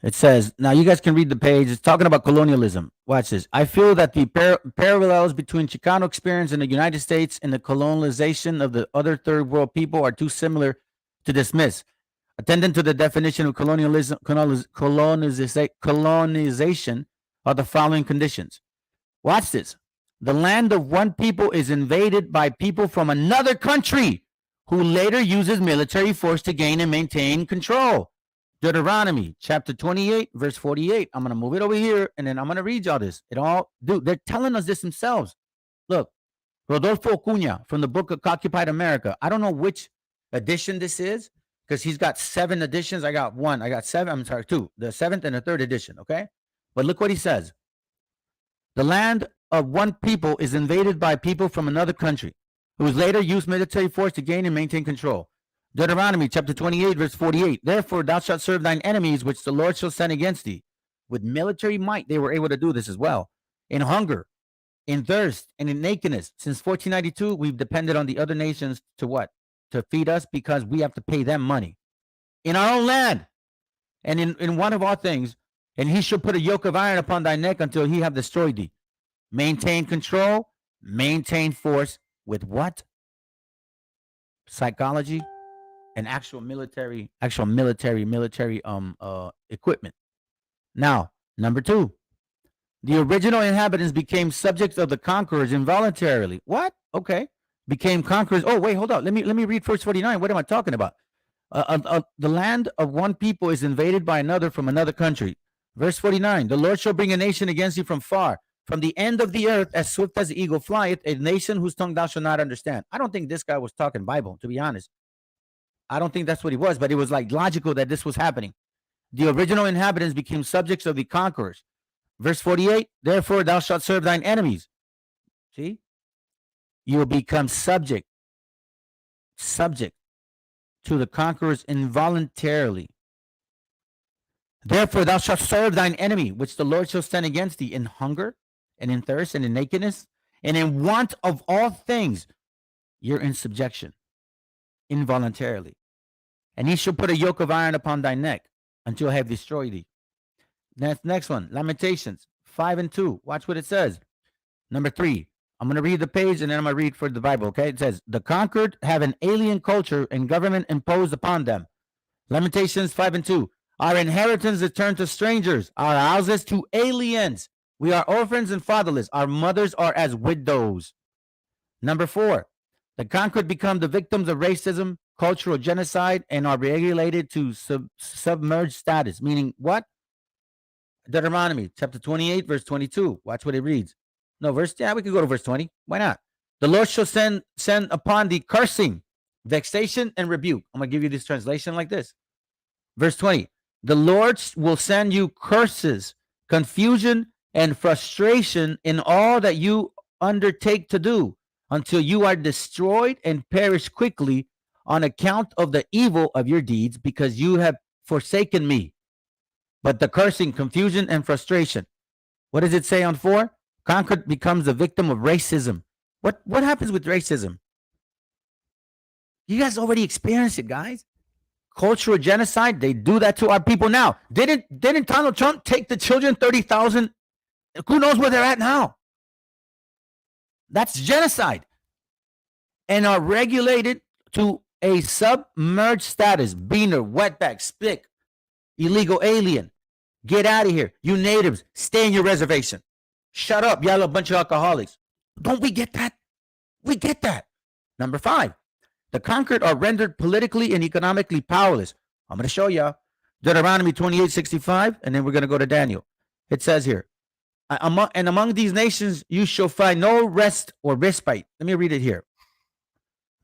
It says, now you guys can read the page. It's talking about colonialism. Watch this. I feel that the parallels between Chicano experience in the United States and the colonization of the other third world people are too similar to dismiss. Attendant to the definition of colonization are the following conditions. Watch this. The land of one people is invaded by people from another country who later uses military force to gain and maintain control. Deuteronomy chapter 28, verse 48. I'm going to move it over here, and then I'm going to read y'all this. They're telling us this themselves. Look, Rodolfo Cunha from the book of Occupied America. I don't know which edition this is, because he's got 7 editions. I got 1. I got 7. I'm sorry, 2. The 7th and the 3rd edition, okay? But look what he says. The land of one people is invaded by people from another country, who has later used military force to gain and maintain control. Deuteronomy chapter 28, verse 48. Therefore thou shalt serve thine enemies, which the Lord shall send against thee. With military might, they were able to do this as well. In hunger, in thirst, and in nakedness. Since 1492, we've depended on the other nations to what? To feed us, because we have to pay them money. In our own land. And in one of our things, and he shall put a yoke of iron upon thy neck until he have destroyed thee. Maintain control, maintain force with what? Psychology, and actual military equipment. Now, number 2, the original inhabitants became subjects of the conquerors involuntarily. What? Okay. Became conquerors. Oh, wait, hold on. Let me read verse 49. What am I talking about? The land of one people is invaded by another from another country. Verse 49, the Lord shall bring a nation against you from far, from the end of the earth, as swift as the eagle flieth, a nation whose tongue thou shalt not understand. I don't think this guy was talking Bible, to be honest. I don't think that's what he was, but it was like logical that this was happening. The original inhabitants became subjects of the conquerors. Verse 48, therefore thou shalt serve thine enemies. See? You will become subject to the conquerors involuntarily. Therefore thou shalt serve thine enemy, which the Lord shall send against thee in hunger, and in thirst, and in nakedness, and in want of all things. You're in subjection involuntarily. And he shall put a yoke of iron upon thy neck until I have destroyed thee. Next one, Lamentations 5:2. Watch what it says. Number 3. I'm going to read the page and then I'm going to read for the Bible, okay? It says, the conquered have an alien culture and government imposed upon them. Lamentations 5:2. Our inheritance is turned to strangers, our houses to aliens. We are orphans and fatherless. Our mothers are as widows. Number 4. The conquered become the victims of racism, cultural genocide, and are regulated to submerged status. Meaning what? Deuteronomy chapter 28, verse 22. Watch what it reads. No, we could go to verse 20. Why not? The Lord shall send upon thee cursing, vexation, and rebuke. I'm going to give you this translation like this. Verse 20. The Lord will send you curses, confusion, and frustration in all that you undertake to do, until you are destroyed and perish quickly on account of the evil of your deeds, because you have forsaken me. But the cursing, confusion, and frustration. What does it say on 4? Conquered becomes the victim of racism. What happens with racism? You guys already experienced it, guys. Cultural genocide, they do that to our people now. Didn't Donald Trump take the children, 30,000? Who knows where they're at now? That's genocide. And are regulated to a submerged status. Beaner, wetback, spick, illegal alien. Get out of here. You natives, stay in your reservation. Shut up, y'all a bunch of alcoholics. Don't we get that? We get that. Number 5. The conquered are rendered politically and economically powerless. I'm going to show y'all. Deuteronomy 28:65, and then we're going to go to Daniel. It says here, among these nations you shall find no rest or respite. Let me read it here.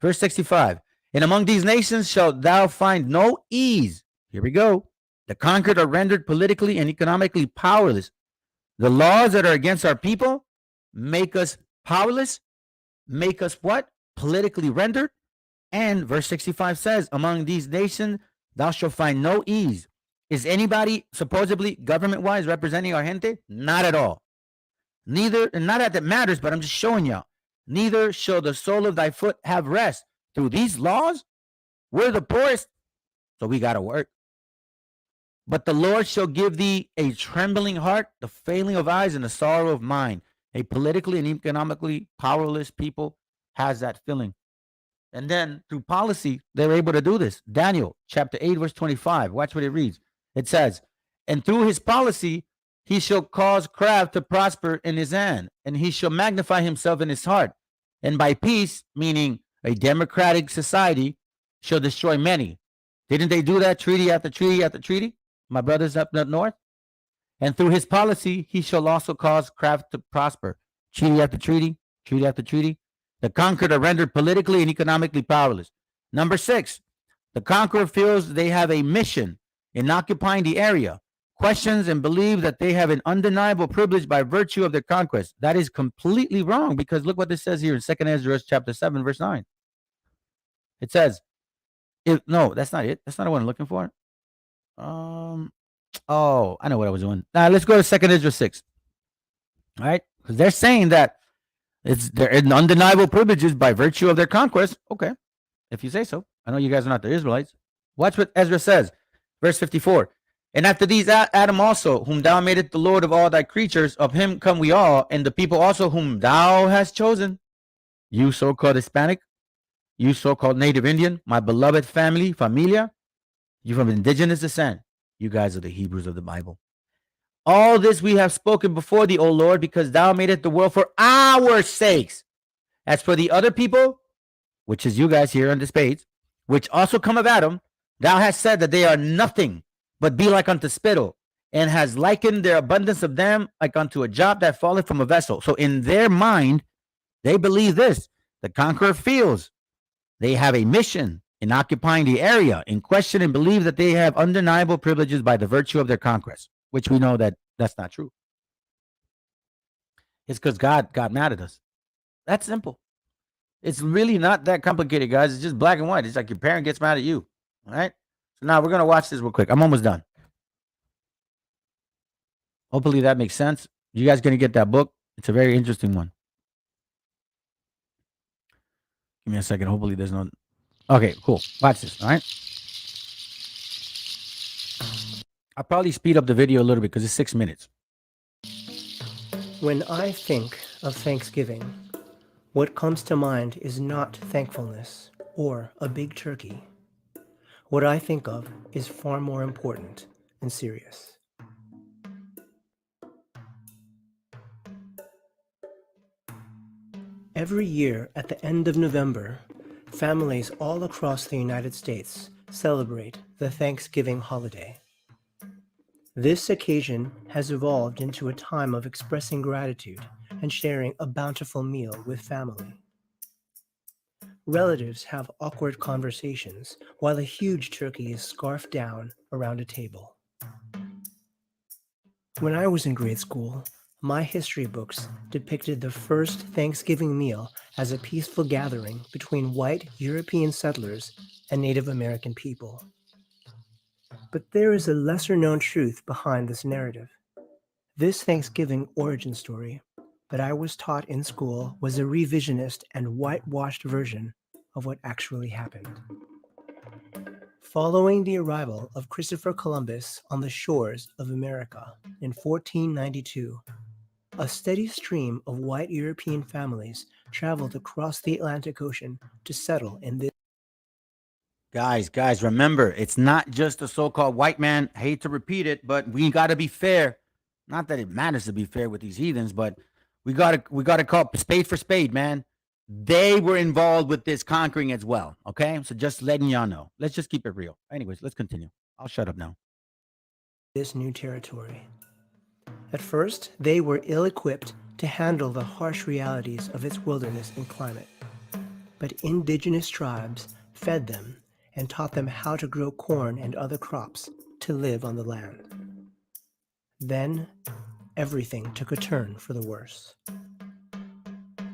Verse 65. And among these nations shalt thou find no ease. Here we go. The conquered are rendered politically and economically powerless. The laws that are against our people make us powerless, make us what? Politically rendered. And verse 65 says, among these nations, thou shalt find no ease. Is anybody supposedly government-wise representing our gente? Not at all. Neither, and not that that matters, but I'm just showing y'all. Neither shall the sole of thy foot have rest. Through these laws, we're the poorest, so we got to work. But the Lord shall give thee a trembling heart, the failing of eyes, and the sorrow of mind. A politically and economically powerless people has that feeling. And then through policy, they're able to do this. Daniel chapter 8, verse 25. Watch what it reads. It says, and through his policy, he shall cause craft to prosper in his hand, and he shall magnify himself in his heart. And by peace, meaning a democratic society, shall destroy many. Didn't they do that treaty after treaty after treaty? My brothers up north. And through his policy, he shall also cause craft to prosper. Treaty after treaty, treaty after treaty. The conquered are rendered politically and economically powerless. Number 6, the conqueror feels they have a mission in occupying the area, questions and believes that they have an undeniable privilege by virtue of their conquest. That is completely wrong, because look what this says here in 2 Ezra chapter 7, verse 9. It says, no, that's not it. That's not what I'm looking for. Oh, I know what I was doing. Now let's go to 2 Ezra 6. All right, because they're saying that they're undeniable privileges by virtue of their conquest. Okay, if you say so. I know you guys are not the Israelites. Watch what Ezra says, verse 54. And after these, Adam also, whom thou madest the Lord of all thy creatures, of him come we all, and the people also whom thou hast chosen. You so-called Hispanic, You so-called native Indian, my beloved family, familia, you from indigenous descent. You guys are the Hebrews of the Bible. All this we have spoken before thee, O Lord, because thou madest the world for our sakes. As for the other people, which is you guys here on the spades, which also come of Adam, thou hast said that they are nothing, but be like unto spittle, and has likened their abundance of them like unto a drop that falleth from a vessel. So in their mind, they believe this. The conqueror feels they have a mission in occupying the area in question and believe that they have undeniable privileges by the virtue of their conquest, which we know that that's not true. It's because God got mad at us. That's simple. It's really not that complicated, guys. It's just black and white. It's like your parent gets mad at you. All right. So now we're going to watch this real quick. I'm almost done. Hopefully that makes sense. You guys going to get that book. It's a very interesting one. Give me a second. Hopefully there's no. Okay, cool. Watch this. All right. I'll probably speed up the video a little bit because it's 6 minutes. When I think of Thanksgiving, what comes to mind is not thankfulness or a big turkey. What I think of is far more important and serious. Every year at the end of November, families all across the United States celebrate the Thanksgiving holiday. This occasion has evolved into a time of expressing gratitude and sharing a bountiful meal with family. Relatives have awkward conversations while a huge turkey is scarfed down around a table. When I was in grade school, my history books depicted the first Thanksgiving meal as a peaceful gathering between white European settlers and Native American people. But there is a lesser-known truth behind this narrative. This Thanksgiving origin story that I was taught in school was a revisionist and whitewashed version of what actually happened. Following the arrival of Christopher Columbus on the shores of America in 1492, a steady stream of white European families traveled across the Atlantic Ocean to settle in this. Guys, remember, it's not just the so-called white man. I hate to repeat it, but we got to be fair. Not that it matters to be fair with these heathens, but we got to call spade for spade, man. They were involved with this conquering as well, okay? So just letting y'all know. Let's just keep it real. Anyways, let's continue. I'll shut up now. This new territory. At first, they were ill-equipped to handle the harsh realities of its wilderness and climate. But indigenous tribes fed them and taught them how to grow corn and other crops to live on the land. Then, everything took a turn for the worse.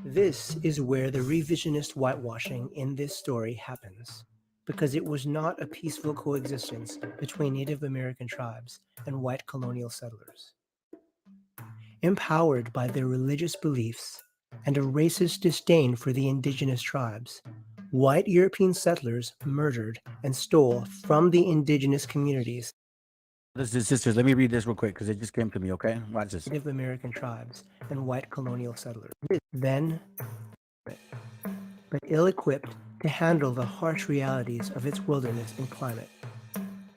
This is where the revisionist whitewashing in this story happens, because it was not a peaceful coexistence between Native American tribes and white colonial settlers. Empowered by their religious beliefs and a racist disdain for the indigenous tribes, white European settlers murdered and stole from the indigenous communities. Sisters, let me read this real quick because it just came to me, okay? Watch this. Native American tribes and white colonial settlers. Then, but ill-equipped to handle the harsh realities of its wilderness and climate.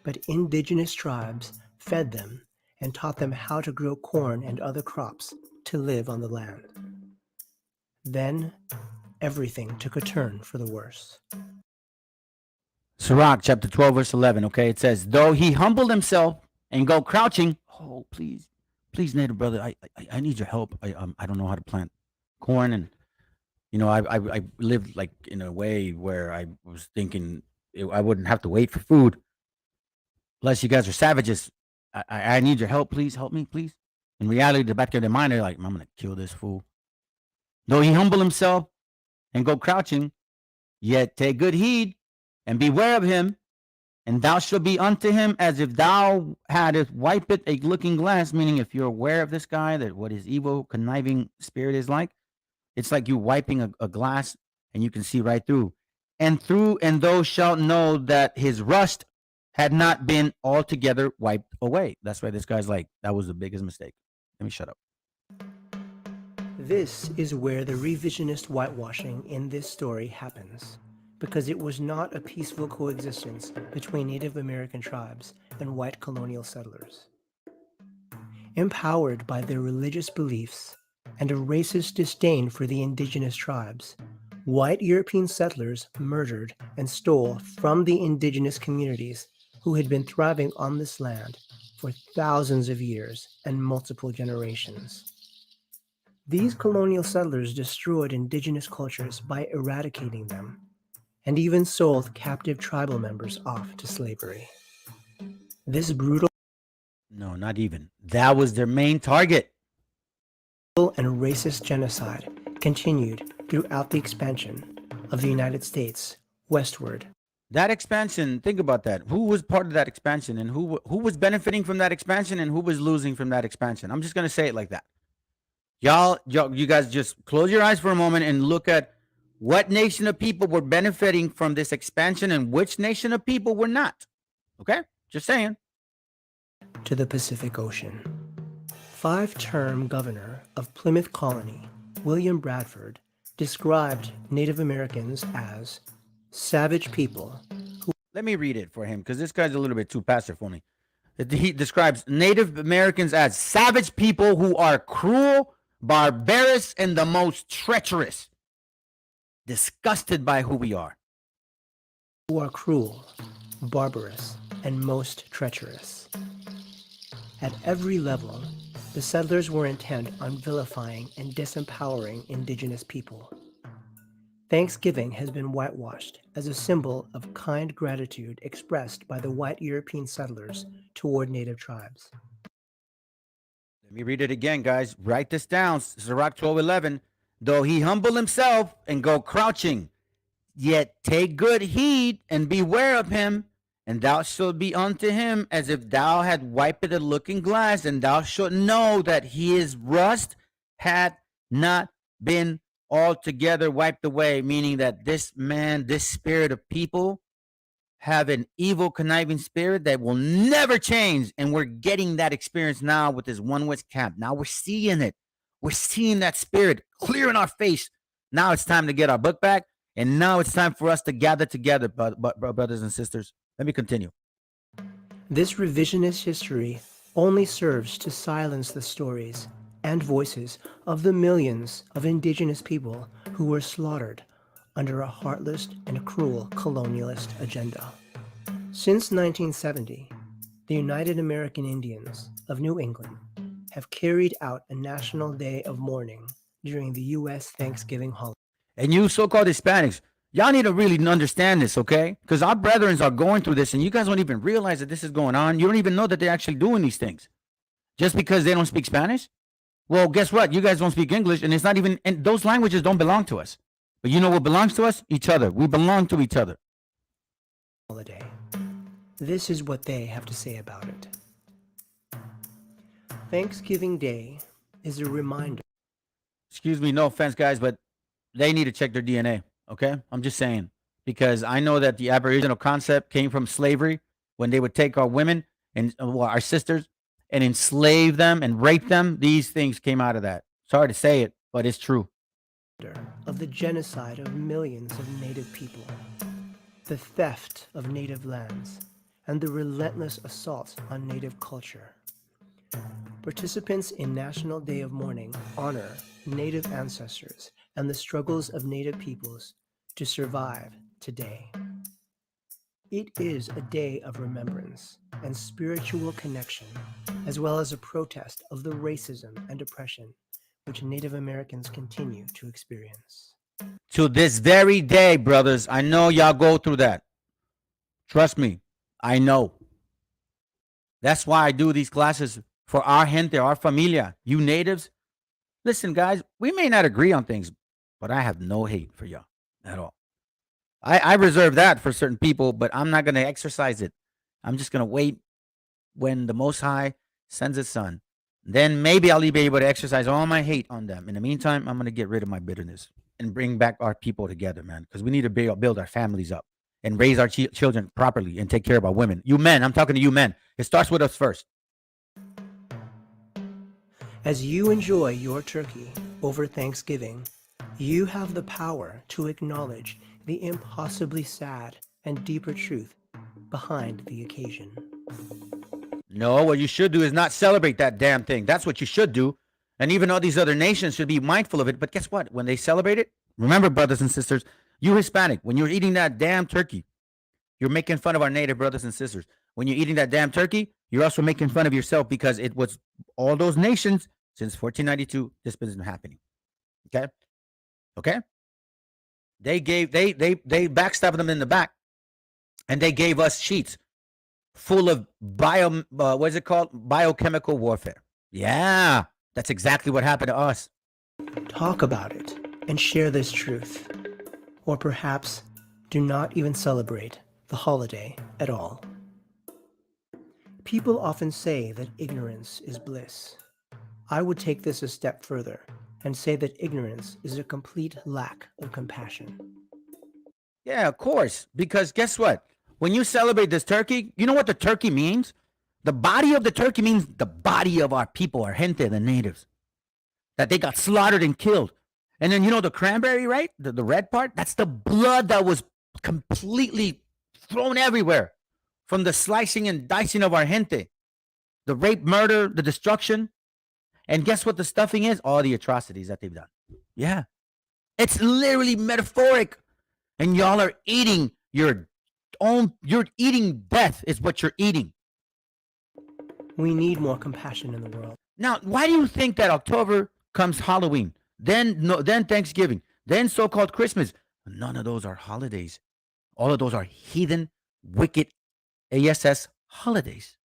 But indigenous tribes fed them and taught them how to grow corn and other crops to live on the land. Then, everything took a turn for the worse. Sirach chapter 12, verse 11, okay? It says, though he humbled himself and go crouching, oh, please, native brother, I need your help. I don't know how to plant corn. And, you know, I lived like in a way where I was thinking I wouldn't have to wait for food. Unless you guys are savages. I need your help, please. Help me, please. In reality, the back of their mind, they're like, I'm going to kill this fool. Though he humble himself and go crouching, yet take good heed and beware of him, and thou shalt be unto him as if thou hadst wiped a looking glass, meaning if you're aware of this guy, that what his evil, conniving spirit is like, it's like you wiping a glass and you can see right through. And thou shalt know that his rust had not been altogether wiped away. That's why this guy's like, that was the biggest mistake. Let me shut up. This is where the revisionist whitewashing in this story happens, because it was not a peaceful coexistence between Native American tribes and white colonial settlers. Empowered by their religious beliefs and a racist disdain for the indigenous tribes, white European settlers murdered and stole from the indigenous communities who had been thriving on this land for thousands of years and multiple generations. These colonial settlers destroyed indigenous cultures by eradicating them, and even sold captive tribal members off to slavery. This brutal No, not even. That was their main target. and racist genocide continued throughout the expansion of the United States westward. That expansion, think about that. Who was part of that expansion, and who was benefiting from that expansion, and who was losing from that expansion? I'm just going to say it like that. Y'all, you guys just close your eyes for a moment and look at what nation of people were benefiting from this expansion and which nation of people were not. Okay? Just saying. To the Pacific Ocean. 5-term governor of Plymouth Colony, William Bradford, described Native Americans as savage people. Let me read it for him because this guy's a little bit too passive for me. He describes Native Americans as savage people who are cruel, barbarous, and the most treacherous. Disgusted by who we are. Who are cruel, barbarous, and most treacherous. At every level, the settlers were intent on vilifying and disempowering indigenous people. Thanksgiving has been whitewashed as a symbol of kind gratitude expressed by the white European settlers toward native tribes. Let me read it again, guys. Write this down. Sirach 12:11. Though he humble himself and go crouching, yet take good heed and beware of him, and thou shalt be unto him as if thou had wiped a looking glass, and thou shalt know that his rust had not been altogether wiped away, meaning that this man, this spirit of people, have an evil, conniving spirit that will never change. And we're getting that experience now with this One West camp. Now we're seeing it. We're seeing that spirit clear in our face. Now it's time to get our book back. And now it's time for us to gather together, brothers and sisters. Let me continue. This revisionist history only serves to silence the stories and voices of the millions of indigenous people who were slaughtered under a heartless and cruel colonialist agenda. Since 1970, the United American Indians of New England have carried out a national day of mourning during the U.S. Thanksgiving holiday. And you so-called Hispanics, y'all need to really understand this, okay? Because our brethren are going through this, and you guys don't even realize that this is going on. You don't even know that they're actually doing these things. Just because they don't speak Spanish? Well, guess what? You guys don't speak English, and it's not even, and those languages don't belong to us. But you know what belongs to us? Each other. We belong to each other. Holiday. This is what they have to say about it. Thanksgiving Day is a reminder. Excuse me, no offense, guys, but they need to check their DNA, okay? I'm just saying. Because I know that the Aboriginal concept came from slavery when they would take our women and our sisters and enslave them and rape them. These things came out of that. Sorry to say it, but it's true. Of the genocide of millions of native people, the theft of native lands, and the relentless assaults on native culture. Participants in National Day of Mourning honor native ancestors and the struggles of native peoples to survive today. It is a day of remembrance and spiritual connection, as well as a protest of the racism and oppression which Native Americans continue to experience. To this very day, brothers, I know y'all go through that. Trust me, I know. That's why I do these classes for our gente, our familia, you natives. Listen, guys, we may not agree on things, but I have no hate for y'all at all. I reserve that for certain people, but I'm not going to exercise it. I'm just going to wait when the Most High sends His Son. Then maybe I'll be able to exercise all my hate on them. In the meantime, I'm going to get rid of my bitterness and bring back our people together, man, because we need to build our families up and raise our children properly and take care of our women. You men, I'm talking to you men. It starts with us first. As you enjoy your turkey over Thanksgiving, you have the power to acknowledge the impossibly sad and deeper truth behind the occasion. No, what you should do is not celebrate that damn thing. That's what you should do. And even all these other nations should be mindful of it. But guess what? When they celebrate it, remember, brothers and sisters, you Hispanic, when you're eating that damn turkey, you're making fun of our native brothers and sisters. When you're eating that damn turkey, you're also making fun of yourself because it was all those nations since 1492. This has been happening. Okay? Okay? They backstabbed them in the back, and they gave us sheets full of what is it called? Biochemical warfare. Yeah, that's exactly what happened to us. Talk about it and share this truth. Or perhaps do not even celebrate the holiday at all. People often say that ignorance is bliss. I would take this a step further and say that ignorance is a complete lack of compassion. Yeah, of course. Because guess what? When you celebrate this turkey, you know what the turkey means? The body of the turkey means the body of our people, our gente, the natives, that they got slaughtered and killed. And then, you know, the cranberry, right? The red part, that's the blood that was completely thrown everywhere from the slicing and dicing of our gente. The rape, murder, the destruction. And guess what the stuffing is? All the atrocities that they've done. Yeah. It's literally metaphoric. And y'all are eating you're eating death is what you're eating. We need more compassion in the world. Now, why do you think that October comes Halloween, then Thanksgiving, then so-called Christmas? None of those are holidays. All of those are heathen, wicked, ASS holidays.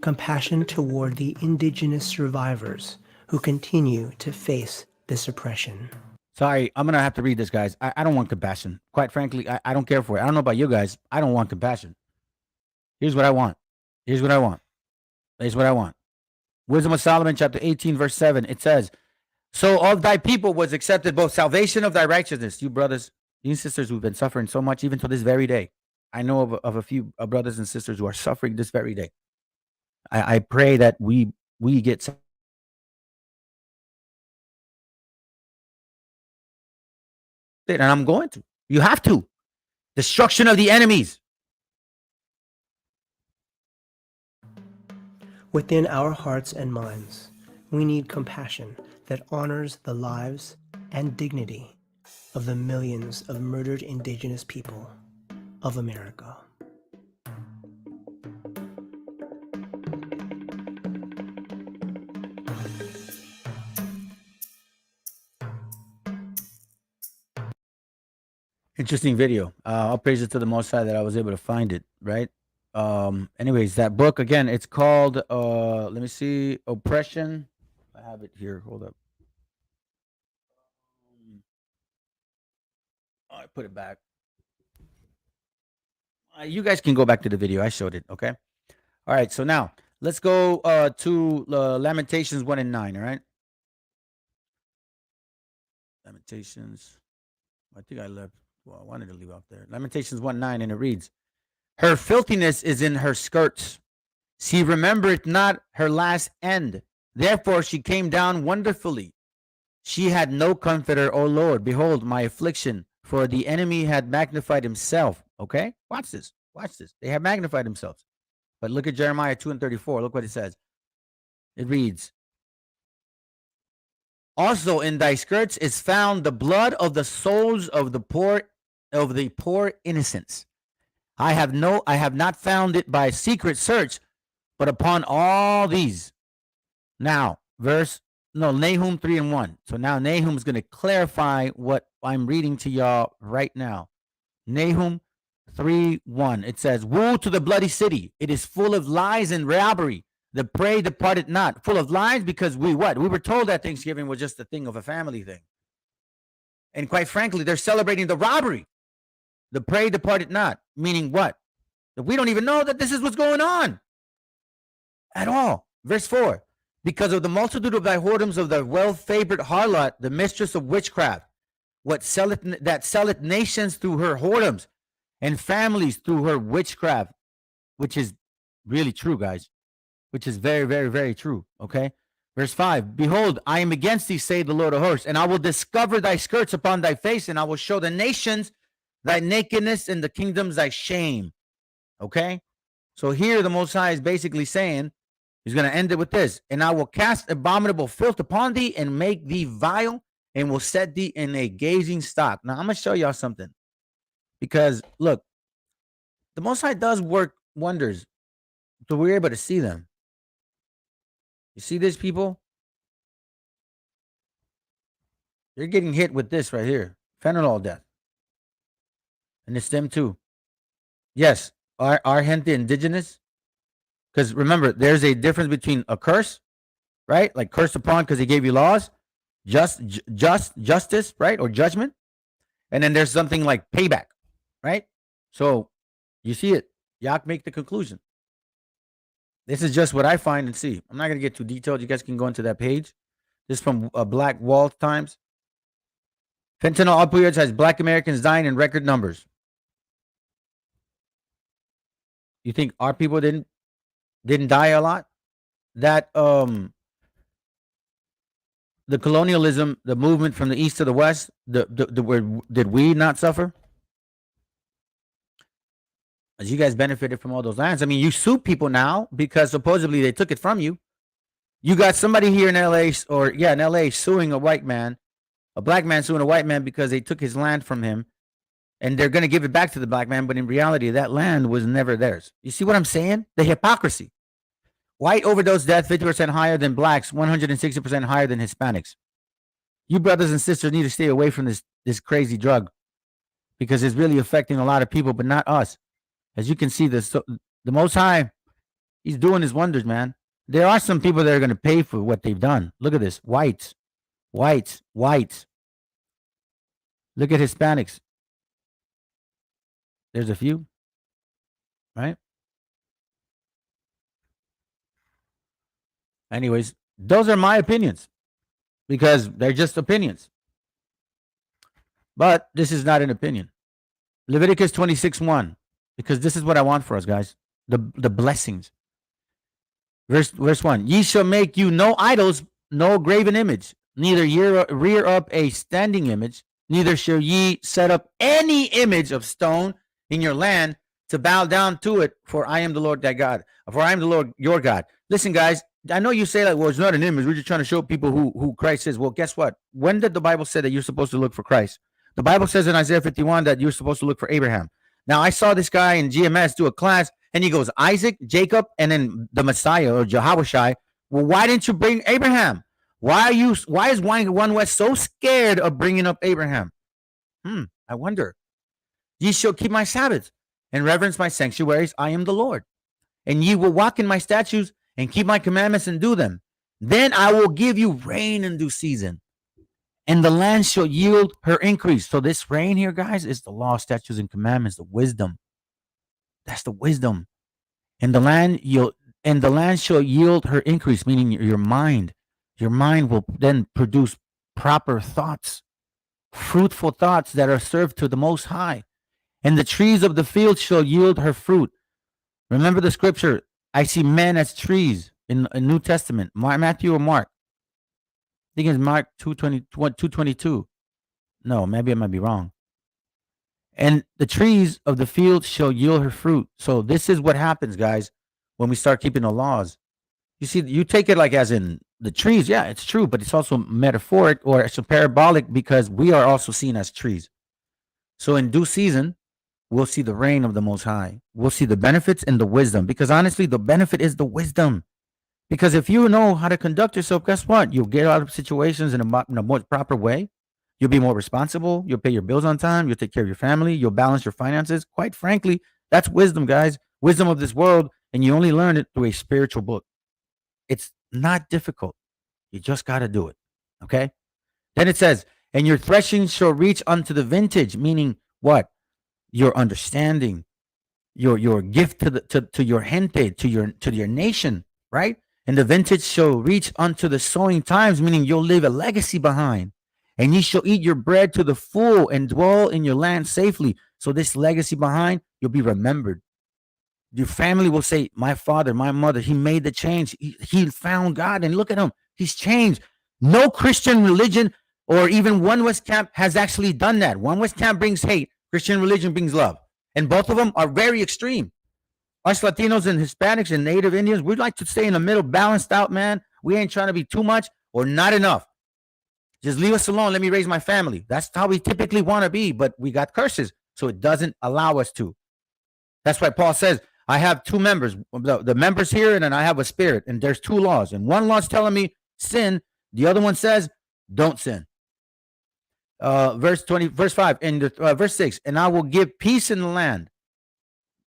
Compassion toward the indigenous survivors who continue to face this oppression. Sorry, I'm going to have to read this, guys. I don't want compassion. Quite frankly, I don't care for it. I don't know about you guys. I don't want compassion. Here's what I want. Here's what I want. Here's what I want. Wisdom of Solomon, chapter 18, verse 7. It says, so of thy people was accepted both salvation of thy righteousness. You brothers, you sisters who've been suffering so much, even to this very day. I know of a few brothers and sisters who are suffering this very day. I pray that we get and I'm going to. You have to. Destruction of the enemies. Within our hearts and minds, we need compassion that honors the lives and dignity of the millions of murdered indigenous people of America. Interesting video. I'll praise it to the Most High that I was able to find it, right? Anyways, that book, again, it's called, let me see, Oppression. I have it here. Hold up. I put it back. You guys can go back to the video. I showed it, okay? All right, so now let's go to Lamentations 1 and 9, all right? Lamentations. I think I left. Well, I wanted to leave off there. Lamentations 1:9, and it reads, her filthiness is in her skirts. She remembereth not her last end. Therefore she came down wonderfully. She had no comforter, O Lord. Behold my affliction, for the enemy had magnified himself. Okay? Watch this. Watch this. They have magnified themselves. But look at Jeremiah 2 and 34. Look what it says. It reads, also in thy skirts is found the blood of the souls of the poor innocents. I have not found it by secret search, but upon all these. Now, Nahum 3 and 1. So now Nahum is going to clarify what I'm reading to y'all right now. Nahum 3:1. It says, woe to the bloody city. It is full of lies and robbery. The prey departed not. Full of lies because we were told that Thanksgiving was just a thing of a family thing. And quite frankly, they're celebrating the robbery. The prey departed not. Meaning what? That we don't even know that this is what's going on at all. Verse 4. Because of the multitude of thy whoredoms of thy well-favored harlot, the mistress of witchcraft, that selleth nations through her whoredoms, and families through her witchcraft, which is really true, guys. Which is very, very, very true. Okay. Verse 5, behold, I am against thee, say the Lord of hosts, and I will discover thy skirts upon thy face, and I will show the nations thy nakedness and the kingdoms thy shame. Okay? So here the Most High is basically saying, he's going to end it with this, and I will cast abominable filth upon thee and make thee vile and will set thee in a gazing stock. Now, I'm going to show y'all something because, look, the Most High does work wonders, so we're able to see them. You see this, people? They're getting hit with this right here, fentanyl death. And it's them too. Yes, our gente indigenous. Because remember, there's a difference between a curse, right? Like cursed upon because he gave you laws, justice, right? Or judgment. And then there's something like payback, right? So you see it. Yak make the conclusion. This is just what I find and see. I'm not going to get too detailed. You guys can go into that page. This is from Black Wall Times. Fentanyl opioids has Black Americans dying in record numbers. You think our people didn't die a lot? That the colonialism, the movement from the east to the west, did we not suffer? As you guys benefited from all those lands. I mean, you sue people now because supposedly they took it from you. You got somebody here in LA, in LA, suing a white man, a black man suing a white man because they took his land from him, and they're going to give it back to the black man, but in reality, that land was never theirs. You see what I'm saying? The hypocrisy. White overdose death 50% higher than blacks, 160% higher than Hispanics. You brothers and sisters need to stay away from this crazy drug because it's really affecting a lot of people, but not us. As you can see, the Most High, he's doing his wonders, man. There are some people that are going to pay for what they've done. Look at this. Whites. Look at Hispanics. There's a few, right? Anyways, those are my opinions because they're just opinions. But this is not an opinion. Leviticus 26:1, because this is what I want for us, guys. The blessings. Verse 1, ye shall make you no idols, no graven image, neither rear up a standing image, neither shall ye set up any image of stone in your land to bow down to it, for I am the Lord thy God, for I am the Lord your God. Listen, guys, I know you say like, well, it's not an image. We're just trying to show people who Christ is. Well, guess what? When did the Bible say that you're supposed to look for Christ? The Bible says in Isaiah 51 that you're supposed to look for Abraham. Now, I saw this guy in GMS do a class, and he goes, Isaac, Jacob, and then the Messiah or Jehoshaphat. Well, why didn't you bring Abraham? Why is One West so scared of bringing up Abraham? I wonder. Ye shall keep my Sabbaths and reverence my sanctuaries. I am the Lord. And ye will walk in my statutes and keep my commandments and do them. Then I will give you rain in due season, and the land shall yield her increase. So this rain here, guys, is the law, statutes, and commandments, the wisdom. That's the wisdom. And the land shall yield her increase, meaning your mind. Your mind will then produce proper thoughts, fruitful thoughts that are served to the Most High. And the trees of the field shall yield her fruit. Remember the scripture, I see men as trees in the New Testament, Matthew or Mark. I think it's Mark 2:22. No, maybe I might be wrong. And the trees of the field shall yield her fruit. So this is what happens, guys, when we start keeping the laws. You see, you take it like as in the trees. Yeah, it's true, but it's also metaphoric or it's parabolic because we are also seen as trees. So in due season, we'll see the reign of the Most High. We'll see the benefits and the wisdom, because honestly, the benefit is the wisdom. Because if you know how to conduct yourself, guess what? You'll get out of situations in a more proper way. You'll be more responsible. You'll pay your bills on time. You'll take care of your family. You'll balance your finances. Quite frankly, that's wisdom, guys. Wisdom of this world, and you only learn it through a spiritual book. It's not difficult. You just got to do it, okay? Then it says, and your threshing shall reach unto the vintage, meaning what? Your understanding, your gift to your gente, to your nation, right? And the vintage shall reach unto the sowing times, meaning you'll leave a legacy behind. And ye shall eat your bread to the full and dwell in your land safely. So this legacy behind, you'll be remembered. Your family will say, my father, my mother, he made the change. He found God, and look at him. He's changed. No Christian religion or even One West Camp has actually done that. One West Camp brings hate. Christian religion brings love. And both of them are very extreme. Us Latinos and Hispanics and Native Indians, we'd like to stay in the middle, balanced out, man. We ain't trying to be too much or not enough. Just leave us alone. Let me raise my family. That's how we typically want to be, but we got curses, so it doesn't allow us to. That's why Paul says, I have two members, the members here, and then I have a spirit, and there's two laws. And one law's telling me sin. The other one says, don't sin. Verse 5, and verse 6, and I will give peace in the land,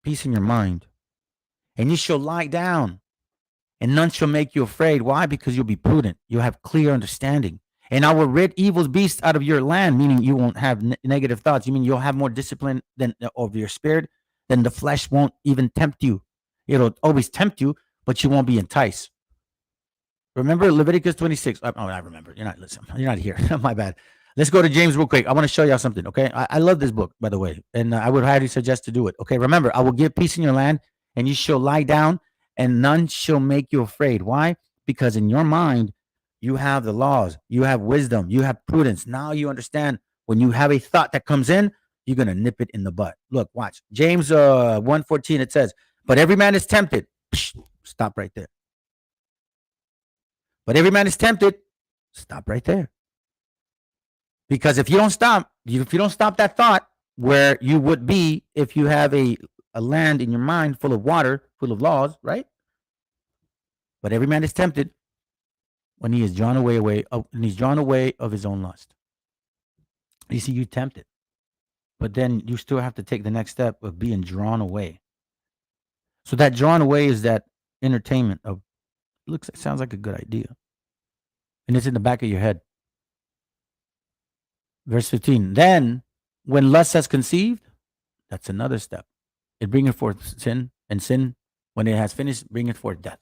peace in your mind, and you shall lie down, and none shall make you afraid. Why? Because you'll be prudent. You'll have clear understanding. And I will rid evil beasts out of your land, meaning you won't have negative thoughts. You mean you'll have more discipline than over your spirit, then the flesh won't even tempt you. It'll always tempt you, but you won't be enticed. Remember Leviticus 26. Oh, I remember. You're not listening. You're not here. My bad. Let's go to James real quick. I want to show y'all something, okay? I love this book, by the way, and I would highly suggest to do it. Okay, remember, I will give peace in your land, and you shall lie down, and none shall make you afraid. Why? Because in your mind, you have the laws, you have wisdom, you have prudence. Now you understand when you have a thought that comes in, you're going to nip it in the butt. Look, watch. James 1:14, it says, but every man is tempted. Psh, stop right there. But every man is tempted. Stop right there. Because if you don't stop that thought where you would be if you have a land in your mind full of water, full of laws, right? But every man is tempted when he is drawn away of his own lust. You see, you tempted, but then you still have to take the next step of being drawn away. So that drawn away is that entertainment of sounds like a good idea, and it's in the back of your head. Verse 15. Then, when lust has conceived, that's another step. It bringeth forth sin, and sin, when it has finished, bringeth forth death.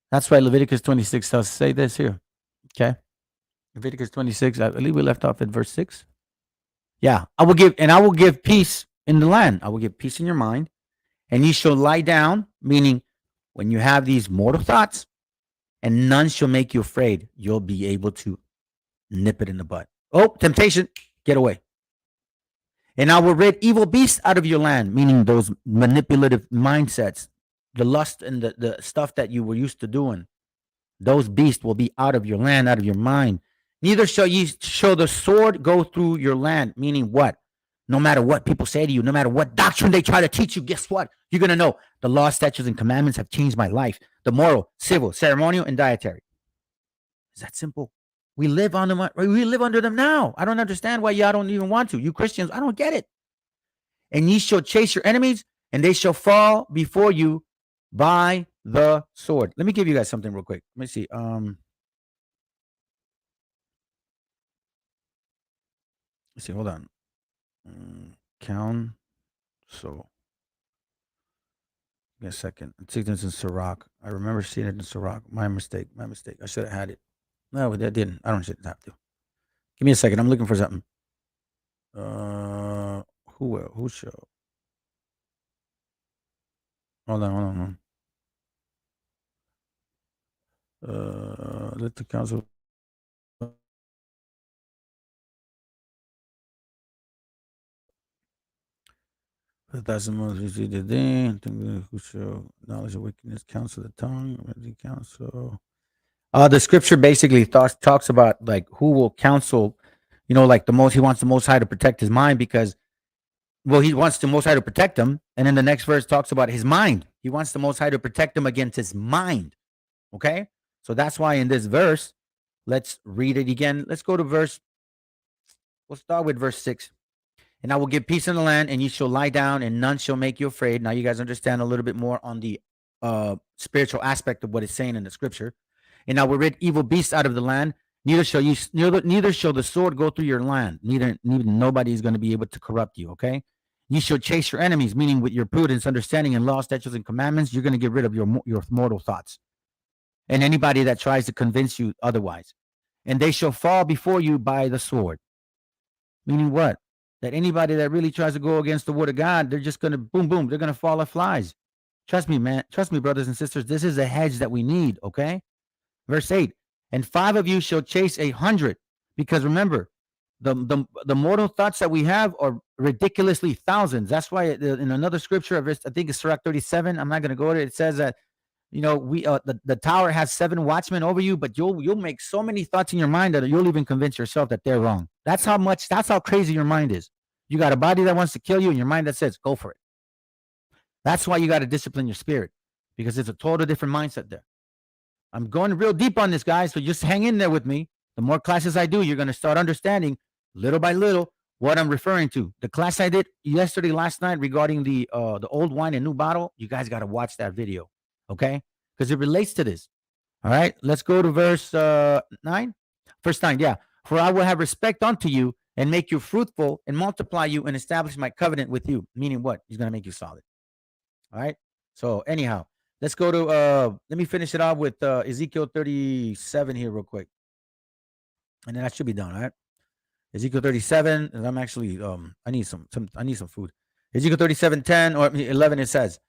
That's why Leviticus 26 does say this here. Okay. Leviticus 26, I believe we left off at verse 6. Yeah. I will give peace in the land. I will give peace in your mind, and ye shall lie down, meaning when you have these mortal thoughts, and none shall make you afraid, you'll be able to nip it in the butt. Oh, temptation, get away. And I will rid evil beasts out of your land, meaning those manipulative mindsets, the lust and the stuff that you were used to doing. Those beasts will be out of your land, out of your mind. Neither shall the sword go through your land, meaning what? No matter what people say to you, no matter what doctrine they try to teach you, guess what? You're going to know the law, statutes, and commandments have changed my life. The moral, civil, ceremonial, and dietary. It's that simple. We live under them now. I don't understand why y'all don't even want to. You Christians, I don't get it. And ye shall chase your enemies, and they shall fall before you by the sword. Let me give you guys something real quick. Let me see. Let's see. Hold on. Council. Give me a second. I think this in Sirach. I remember seeing it in Sirach. My mistake. I should have had it. No, that didn't. I shouldn't have to. Give me a second. I'm looking for something. Who shall? Hold on. Let the council. That's the most easy to do. Who shall knowledge of wickedness, counsel the tongue, counsel. The scripture basically talks about like who will counsel, like he wants the Most High to protect his mind because, he wants the Most High to protect him. And then the next verse talks about his mind. He wants the Most High to protect him against his mind. Okay. So that's why in this verse, let's read it again. Let's go to we'll start with verse 6. And I will give peace in the land, and ye shall lie down, and none shall make you afraid. Now you guys understand a little bit more on the spiritual aspect of what it's saying in the scripture. And I will rid evil beasts out of the land. Neither shall the sword go through your land. Neither nobody is going to be able to corrupt you. Okay. You shall chase your enemies, meaning with your prudence, understanding, and law, statutes, and commandments, you're going to get rid of your mortal thoughts and anybody that tries to convince you otherwise. And they shall fall before you by the sword. Meaning what? That anybody that really tries to go against the word of God, they're just going to boom, they're going to fall like flies. Trust me, man. Trust me, brothers and sisters. This is a hedge that we need, okay? Verse 8, and 5 of you shall chase 100. Because remember, the mortal thoughts that we have are ridiculously thousands. That's why in another scripture, I think it's Sirach 37. I'm not going to go to it. It says that, we the tower has 7 watchmen over you, but you'll make so many thoughts in your mind that you'll even convince yourself that they're wrong. That's how crazy your mind is. You got a body that wants to kill you and your mind that says, go for it. That's why you got to discipline your spirit, because it's a total different mindset there. I'm going real deep on this, guys, so just hang in there with me. The more classes I do, you're going to start understanding little by little what I'm referring to. The class I did last night regarding the old wine and new bottle, you guys got to watch that video, okay? Because it relates to this. All right, let's go to verse 9. Verse 9, yeah. For I will have respect unto you and make you fruitful and multiply you and establish my covenant with you. Meaning what? He's going to make you solid. All right. So anyhow, let's go to, let me finish it off with Ezekiel 37 here real quick. And then that should be done. All right. Ezekiel 37, and I'm actually, I need some food. Ezekiel 37:10 or 11, it says,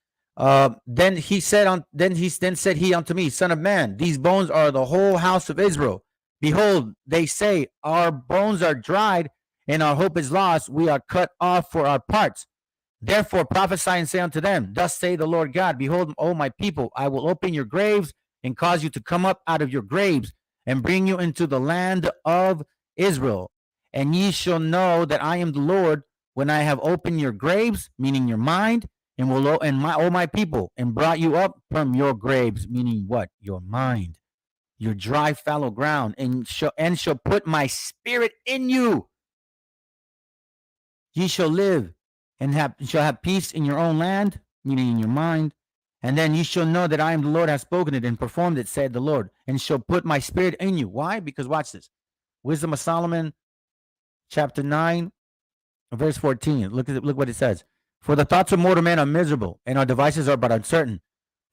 then said he unto me, Son of man, these bones are the whole house of Israel. Behold, they say, our bones are dried and our hope is lost. We are cut off for our parts. Therefore prophesy and say unto them, thus say the Lord God, behold, O my people, I will open your graves and cause you to come up out of your graves and bring you into the land of Israel. And ye shall know that I am the Lord when I have opened your graves, meaning your mind, and my people, and brought you up from your graves, meaning what? Your mind, your dry, fallow ground, and shall put my spirit in you. Ye shall live and shall have peace in your own land, meaning in your mind. And then ye shall know that I am the Lord, have spoken it and performed it, said the Lord, and shall put my spirit in you. Why? Because watch this. Wisdom of Solomon, chapter 9, verse 14. Look what it says. For the thoughts of mortal men are miserable, and our devices are but uncertain.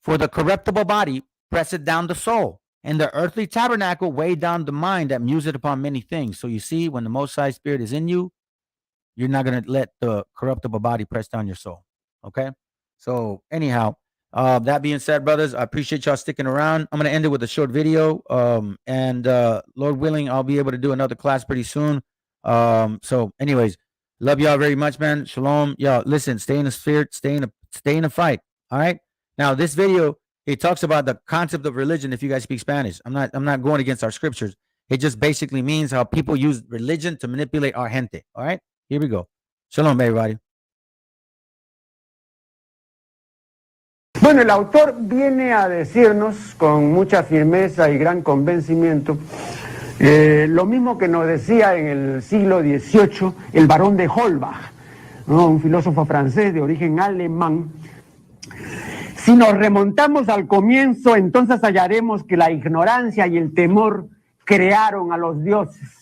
For the corruptible body presseth down the soul, and the earthly tabernacle weighed down the mind that museth upon many things. So you see, when the Most High Spirit is in you, you're not going to let the corruptible body press down your soul. Okay? So anyhow, that being said, brothers, I appreciate y'all sticking around. I'm going to end it with a short video. And Lord willing, I'll be able to do another class pretty soon. So anyways, love y'all very much, man. Shalom. Y'all, listen, stay in the spirit, stay in the fight. All right? Now, this video, it talks about the concept of religion if you guys speak Spanish. I'm not going against our scriptures. It just basically means how people use religion to manipulate our gente. All right? Here we go. Shalom, everybody. Bueno, el autor viene a decirnos con mucha firmeza y gran convencimiento lo mismo que nos decía en el siglo XVIII el barón de Holbach, ¿no? Un filósofo francés de origen alemán. Si nos remontamos al comienzo, entonces hallaremos que la ignorancia y el temor crearon a los dioses.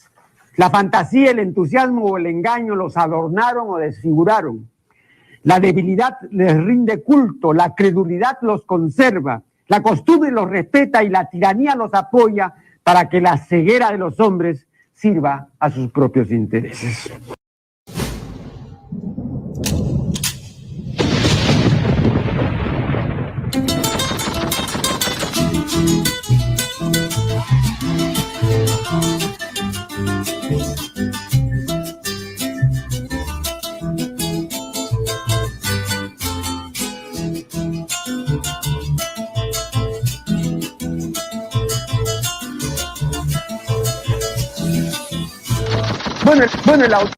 La fantasía, el entusiasmo o el engaño los adornaron o desfiguraron. La debilidad les rinde culto, la credulidad los conserva, la costumbre los respeta y la tiranía los apoya para que la ceguera de los hombres sirva a sus propios intereses. Bueno, el autor